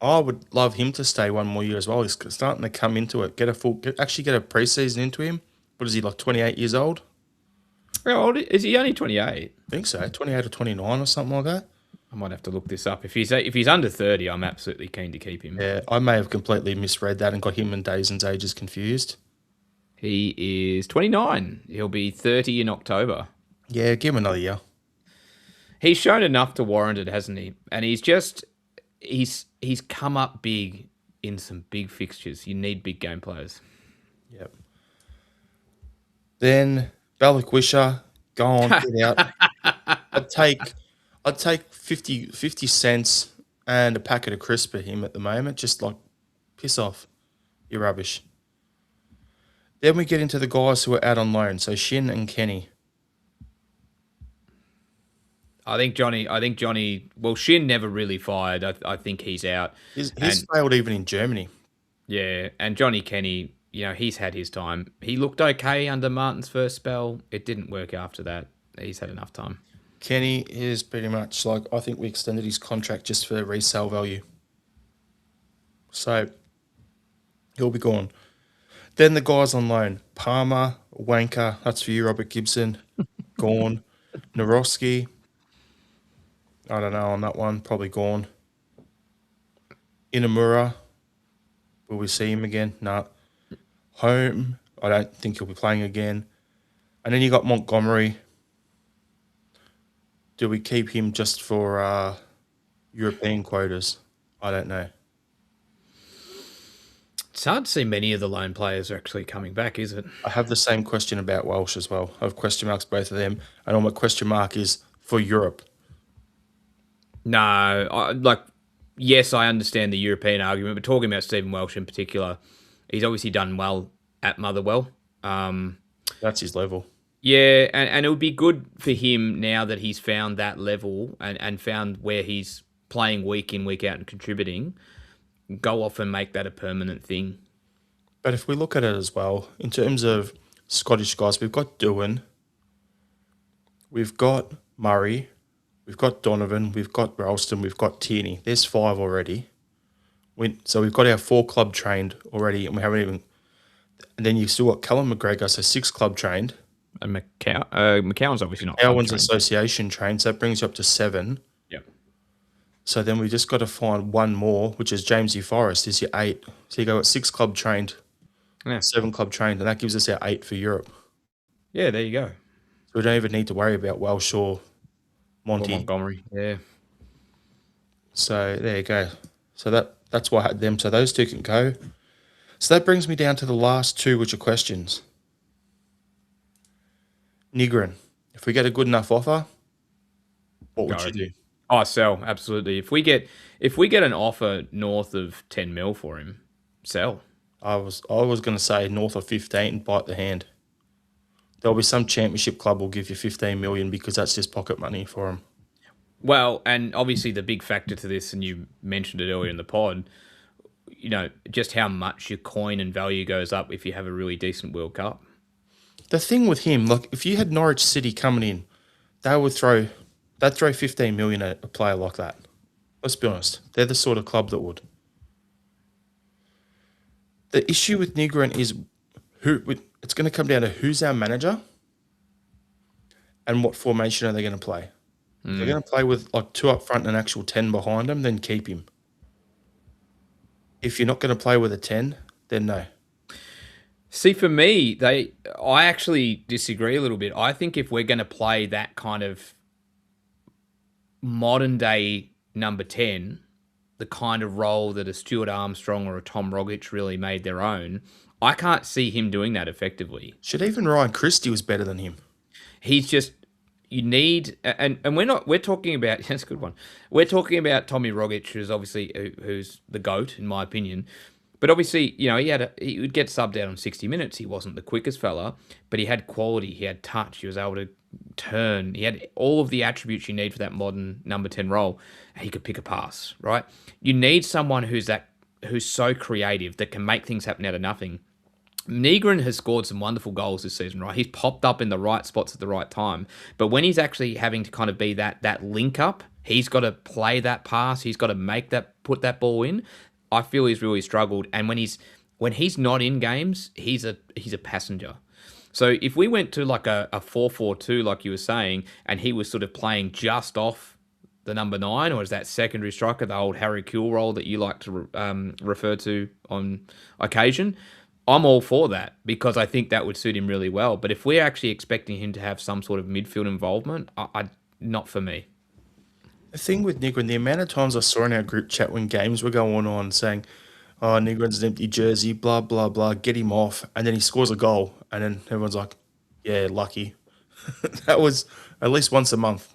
I would love him to stay 1 more year as well. He's starting to come into it. Actually get a preseason into him. What is he, like 28 years old? How old is he? Only 28. I think so, 28 or 29 or something like that. I might have to look this up. If he's under 30, I'm absolutely keen to keep him. Yeah, I may have completely misread that and got him and Dazen's ages confused. He is 29. He'll be 30 in October. Yeah, give him another year. He's shown enough to warrant it, hasn't he? And he's come up big in some big fixtures. You need big game players. Yep. Then Balikwisha, go on, get out. I'd take 50 cents and a packet of crisps for him at the moment. Just like, piss off. You're rubbish. Then we get into the guys who are out on loan. So Shin and Kenny. I think Johnny. Well, Shin never really fired. I think he's out. He's failed even in Germany. Yeah, and Johnny Kenny, he's had his time. He looked okay under Martin's first spell. It didn't work after that. He's had enough time. Kenny is pretty much like, I think we extended his contract just for resale value. So he'll be gone. Then the guys on loan. Palmer, Wanker, that's for you, Robert Gibson. Gone. Naroski. I don't know on that one. Probably gone. Inamura, will we see him again? No. Home, I don't think he'll be playing again. And then you got Montgomery. Do we keep him just for European quotas? I don't know. It's hard to see many of the loan players are actually coming back, is it? I have the same question about Welsh as well. I have question marks both of them, and all my question mark is for Europe. No, yes, I understand the European argument, but talking about Stephen Welsh in particular, he's obviously done well at Motherwell. That's his level. Yeah, and it would be good for him now that he's found that level and found where he's playing week in, week out and contributing, go off and make that a permanent thing. But if we look at it as well, in terms of Scottish guys, we've got Doohan, we've got Murray, we've got Donovan, we've got Ralston, we've got Tierney. There's 5 already. So we've got our 4 club trained already, and we haven't even. And then you've still got Callum McGregor, so 6 club trained. And McCowan's obviously not. Owen's association trained, so that brings you up to 7. Yep. So then we just got to find one more, which is Jamesy Forrest, is your 8. So you go at 6 club trained, Yeah. 7 club trained, and that gives us our 8 for Europe. Yeah, there you go. So we don't even need to worry about Welsh or Monty. Or Montgomery. Yeah. So there you go. So that's why I had them. So those 2 can go. So that brings me down to the last 2, which are questions. Nigrin, if we get a good enough offer, what would you do? Oh, sell, absolutely. If we get an offer north of 10 mil for him, sell. I was going to say north of 15, bite the hand. There'll be some championship club will give you 15 million because that's just pocket money for him. Well, and obviously the big factor to this, and you mentioned it earlier in the pod, just how much your coin and value goes up if you have a really decent World Cup. The thing with him, like if you had Norwich City coming in, they'd throw 15 million at a player like that. Let's be honest. They're the sort of club that would. The issue with Nigrin is it's going to come down to who's our manager and what formation are they going to play. If they're going to play with like 2 up front and an actual 10 behind them, then keep him. If you're not going to play with a 10, then no. See, for me, I actually disagree a little bit. I think if we're going to play that kind of modern day number 10, the kind of role that a Stuart Armstrong or a Tom Rogic really made their own, I can't see him doing that effectively. Should even Ryan Christie was better than him. He's just, you need, and we're talking about, that's a good one. We're talking about Tommy Rogic, who's the GOAT, in my opinion. But obviously, he would get subbed out on 60 minutes. He wasn't the quickest fella, but he had quality. He had touch. He was able to turn. He had all of the attributes you need for that modern number 10 role. He could pick a pass, right? You need someone who's so creative that can make things happen out of nothing. Nigrin has scored some wonderful goals this season, right? He's popped up in the right spots at the right time. But when he's actually having to kind of be that link up, he's got to play that pass. He's got to put that ball in. I feel he's really struggled, and when he's not in games, he's a passenger. So if we went to like a 4-4-2, like you were saying, and he was sort of playing just off the number 9, or is that secondary striker, the old Harry Kewell role that you like to refer to on occasion, I'm all for that because I think that would suit him really well. But if we're actually expecting him to have some sort of midfield involvement, not for me. The thing with Nigrin, the amount of times I saw in our group chat when games were going on saying, oh, Nigrin's an empty jersey, blah, blah, blah, get him off. And then he scores a goal. And then everyone's like, yeah, lucky. That was at least once a month.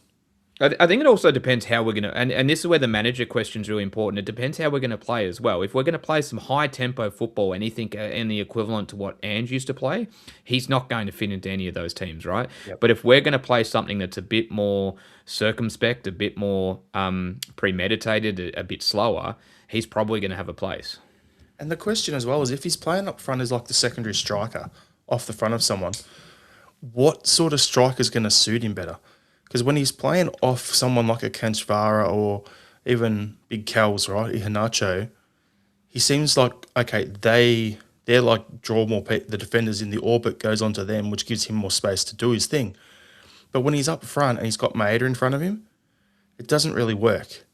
I think it also depends how we're going to, and this is where the manager question is really important. It depends how we're going to play as well. If we're going to play some high tempo football, anything in the equivalent to what Ange used to play, he's not going to fit into any of those teams, right? Yep. But if we're going to play something that's a bit more circumspect, a bit more premeditated, a bit slower, he's probably going to have a place. And the question as well is if he's playing up front as like the secondary striker off the front of someone, what sort of striker is going to suit him better? Because when he's playing off someone like a Kanchvara or even Big Cal's, right, Iheanacho, he seems like, okay, they're like draw more the defenders in the orbit goes onto them, which gives him more space to do his thing. But when he's up front and he's got Maeda in front of him, it doesn't really work.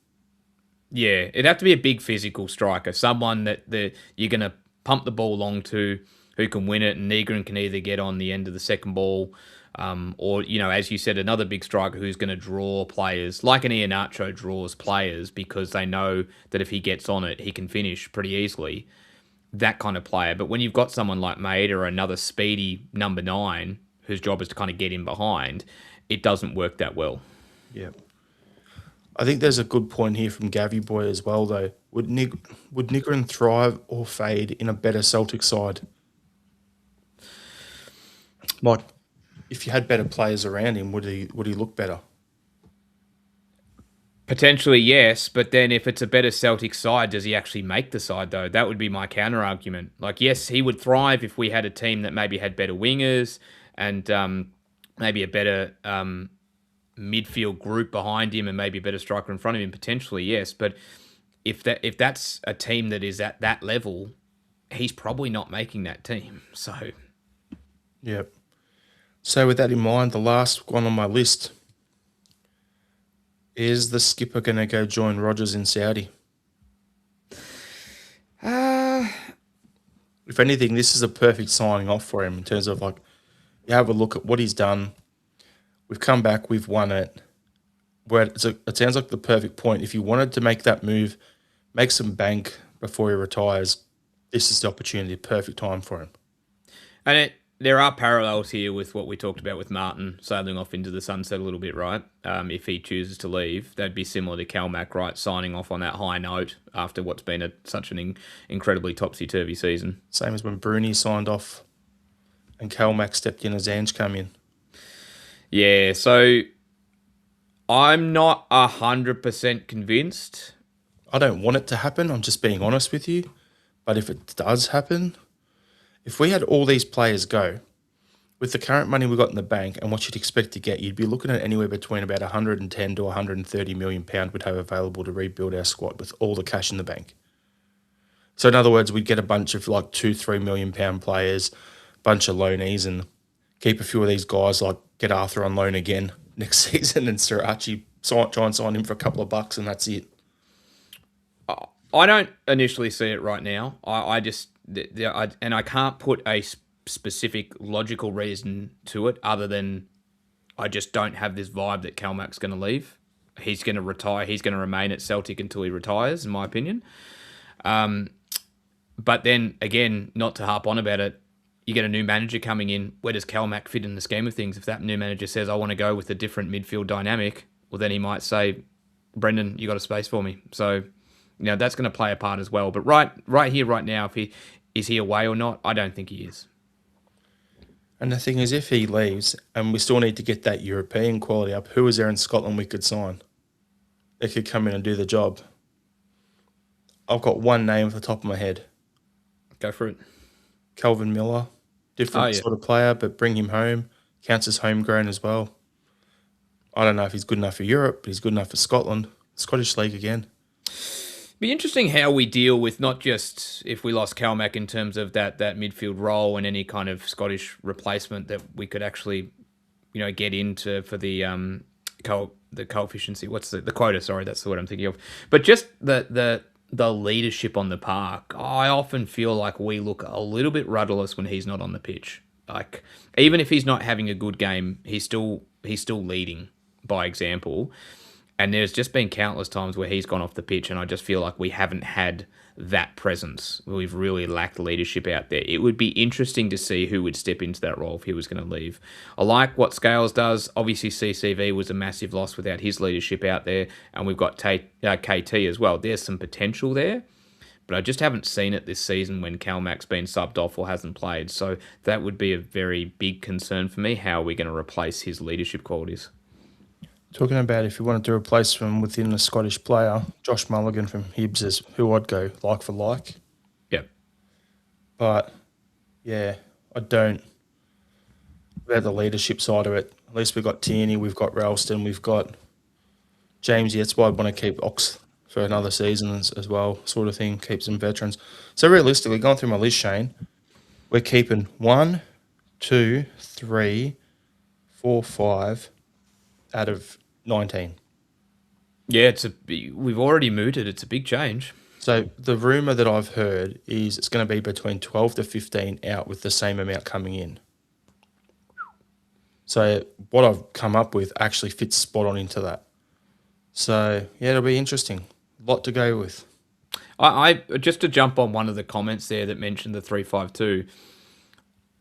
Yeah, it'd have to be a big physical striker, someone that you're going to pump the ball long to, who can win it, and Negrin can either get on the end of the second ball, or as you said, another big striker who's going to draw players, like an Iheanacho draws players because they know that if he gets on it, he can finish pretty easily. That kind of player. But when you've got someone like Maida or another speedy number 9, whose job is to kind of get in behind, it doesn't work that well. Yeah. I think there's a good point here from Gavi Boy as well, though. Would Nigrin thrive or fade in a better Celtic side? Like, if you had better players around him, would he look better? Potentially, yes, but then if it's a better Celtic side, does he actually make the side, though? That would be my counter argument. Like, yes, he would thrive if we had a team that maybe had better wingers and maybe a better midfield group behind him and maybe a better striker in front of him, potentially, yes. But if that's a team that is at that level, he's probably not making that team. So, yeah. So with that in mind, the last one on my list, is the skipper going to go join Rodgers in Saudi? If anything, this is a perfect signing off for him in terms of, like, you have a look at what he's done. We've come back, we've won it. It sounds like the perfect point. If you wanted to make that move, make some bank before he retires, this is the opportunity, perfect time for him. And there are parallels here with what we talked about with Martin sailing off into the sunset a little bit, right? If he chooses to leave, that'd be similar to Calmac, right? Signing off on that high note after what's been such an incredibly topsy-turvy season. Same as when Bruni signed off and Calmac stepped in as Ange came in. Yeah, so I'm not 100% convinced. I don't want it to happen. I'm just being honest with you. But if it does happen, if we had all these players go, with the current money we've got in the bank and what you'd expect to get, you'd be looking at anywhere between about 110 to 130 million pound we'd have available to rebuild our squad with all the cash in the bank. So in other words, we'd get a bunch of like 2-3 million pound players, bunch of loanees, and keep a few of these guys, like get Arthur on loan again next season and Sirachi try and sign him for a couple of bucks, and that's it. I don't initially see it right now. I can't put a specific logical reason to it other than I just don't have this vibe that Calmac's going to leave. He's going to retire. He's going to remain at Celtic until he retires, in my opinion. But then, again, not to harp on about it, you get a new manager coming in. Where does Calmac fit in the scheme of things? If that new manager says, I want to go with a different midfield dynamic, well, then he might say, Brendan, you got a space for me. So, that's going to play a part as well. But right here, right now, is he away or not? I don't think he is. And the thing is, if he leaves and we still need to get that European quality up, who is there in Scotland we could sign that could come in and do the job? I've got one name off the top of my head. Go for it. Calvin Miller, different sort of player, but bring him home. Counts as homegrown as well. I don't know if he's good enough for Europe, but he's good enough for Scotland. Scottish League again. Be interesting how we deal with not just if we lost Calmac in terms of that midfield role and any kind of Scottish replacement that we could actually, get into for the coefficiency. What's the quota? Sorry, that's the word I'm thinking of. But just the leadership on the park. I often feel like we look a little bit rudderless when he's not on the pitch. Like, even if he's not having a good game, he's still leading by example. And there's just been countless times where he's gone off the pitch and I just feel like we haven't had that presence. We've really lacked leadership out there. It would be interesting to see who would step into that role if he was going to leave. I like what Scales does. Obviously, CCV was a massive loss without his leadership out there. And we've got KT as well. There's some potential there. But I just haven't seen it this season when Calmac's been subbed off or hasn't played. So that would be a very big concern for me. How are we going to replace his leadership qualities? Talking about if you wanted to replace from within a Scottish player, Josh Mulligan from Hibs is who I'd go like for like. Yep. But, yeah, I don't. About the leadership side of it, at least we've got Tierney, we've got Ralston, we've got James. That's why I'd want to keep Ox for another season as well, sort of thing, keep some veterans. So realistically, going through my list, Shane, we're keeping 1, 2, 3, 4, 5 out of 19. Yeah, we've already mooted. It's a big change. So the rumor that I've heard is it's going to be between 12 to 15 out with the same amount coming in. So what I've come up with actually fits spot on into that. So yeah, it'll be interesting. A lot to go with. I just to jump on one of the comments there that mentioned the 3-5-2.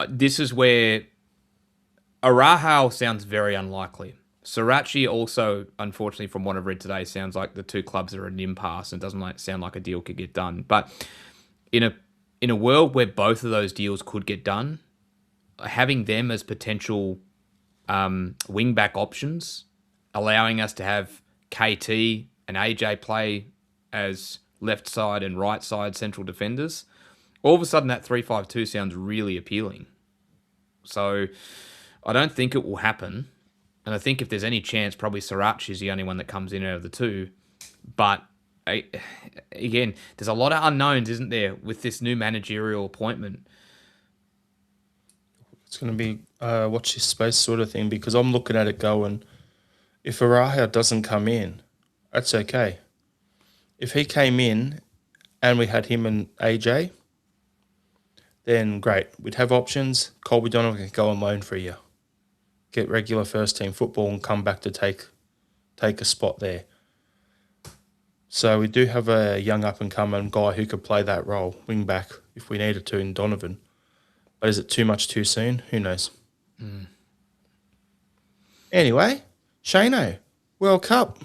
This is where Arahal sounds very unlikely. Srirachi also, unfortunately, from what I've read today, sounds like the two clubs are an impasse and doesn't sound like a deal could get done. But in a world where both of those deals could get done, having them as potential wing back options, allowing us to have KT and AJ play as left side and right side central defenders, all of a sudden that 3-5-2 sounds really appealing. So I don't think it will happen. And I think if there's any chance, probably Srirachi is the only one that comes in out of the two. But again, there's a lot of unknowns, isn't there, with this new managerial appointment? It's going to be watch this space sort of thing because I'm looking at it going, if Araha doesn't come in, that's okay. If he came in and we had him and AJ, then great. We'd have options. Colby Donovan can go on loan for a year, get regular first team football and come back to take a spot there. So we do have a young up and coming guy who could play that role, wing back, if we needed to in Donovan. But is it too much too soon? Who knows? Anyway, Shano, World Cup.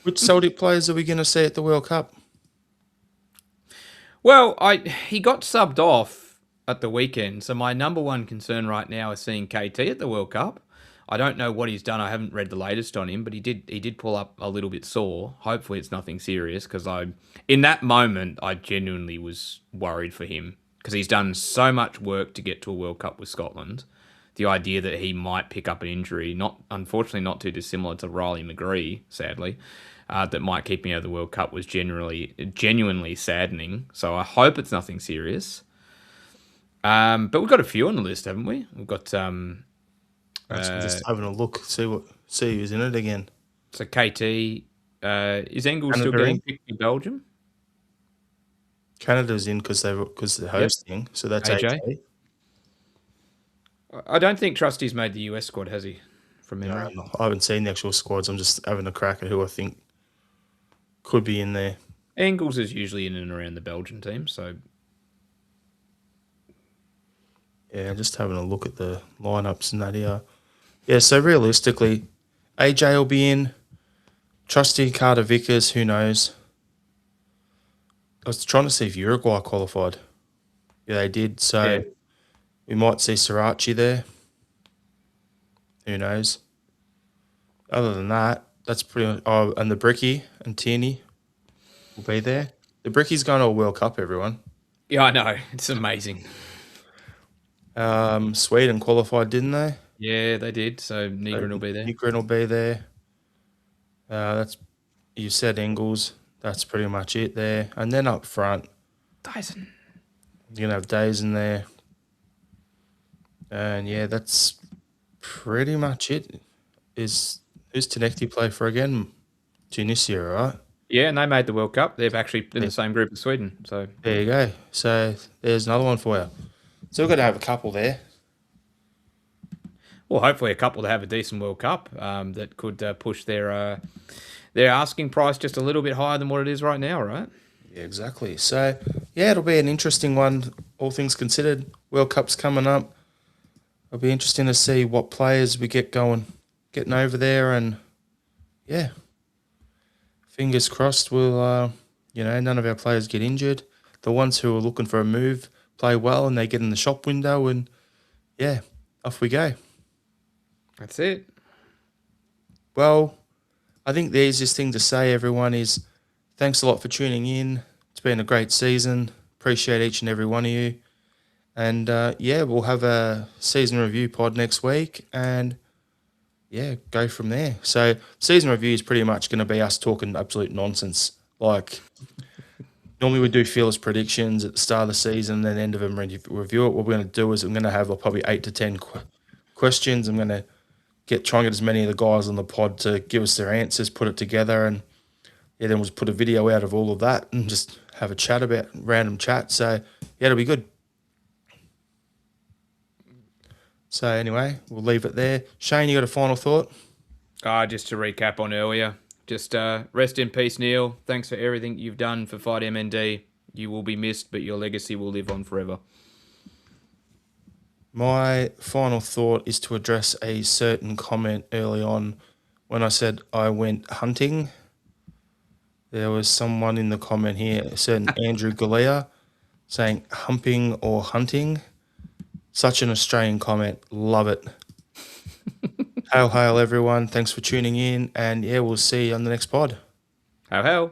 Which Celtic players are we going to see at the World Cup? Well, he got subbed off at the weekend, so my number one concern right now is seeing KT at the World Cup. I don't know what he's done. I haven't read the latest on him, but he did pull up a little bit sore. Hopefully, it's nothing serious because in that moment I genuinely was worried for him because he's done so much work to get to a World Cup with Scotland. The idea that he might pick up an injury, unfortunately not too dissimilar to Riley McGree, sadly, that might keep me out of the World Cup was genuinely saddening. So I hope it's nothing serious. But we've got a few on the list, haven't we? We've got Just having a look, see who's in it again. so KT. Is Engels still Canada getting in? picked for Belgium? Canada's in because they're hosting, so that's AJ. AJ. I don't think Trusty's made the US squad, has he? From memory. No, I haven't seen the actual squads. I'm just having a crack at who I think could be in there. Engels is usually in and around the Belgian team, so Yeah, just having a look at the lineups and that here. Yeah, so realistically, AJ will be in. Trusty Carter Vickers, who knows? I was trying to see if Uruguay qualified. Yeah, they did. So yeah. we might see Srirachi there. Who knows? Other than that, that's pretty much. Oh, and the Bricky and Tierney will be there. The Bricky's going to a World Cup, everyone. Yeah, I know. It's amazing. Sweden qualified, didn't they? Yeah, they did. So Nigren will be there. Nigren will be there. That's you said Engels. That's pretty much it there. And then up front, Dyson. you're gonna have Days in there. And yeah, that's pretty much it. Who's Tenecti play for again? Tunisia, right? Yeah, and they made the World Cup. They've actually in the same group as Sweden. So There you go. So there's another one for you. So we're gonna have a couple there. well, hopefully a couple to have a decent World Cup that could push their asking price just a little bit higher than what it is right now, right? Yeah, exactly. So yeah, it'll be an interesting one, all things considered. World Cup's coming up. It'll be interesting to see what players we get getting over there, and yeah, fingers crossed we'll none of our players get injured. The ones who are looking for a move play well and they get in the shop window, and yeah, off we go. That's it. Well, I think the easiest thing to say, everyone, is thanks a lot for tuning in. It's been a great season. Appreciate each and every one of you. And we'll have a season review pod next week and go from there. So season review is pretty much going to be us talking absolute nonsense. Like normally we do fearless predictions at the start of the season, then end of them review it. What we're going to do is I'm going to have probably 8 to 10 questions. I'm going to try and get as many of the guys on the pod to give us their answers, put it together, and yeah, then we'll just put a video out of all of that and just have a chat about random chat. So yeah, it'll be good. So anyway, we'll leave it there. Shane, you got a final thought? Just to recap on earlier, just rest in peace, Neil. Thanks for everything you've done for Fight MND. You will be missed, but your legacy will live on forever. My final thought is to address a certain comment early on when I said I went hunting. There was someone in the comment here, a certain Andrew Galea, saying humping or hunting. Such an Australian comment. Love it. Hail, hail, everyone. Thanks for tuning in. And yeah, we'll see you on the next pod. How?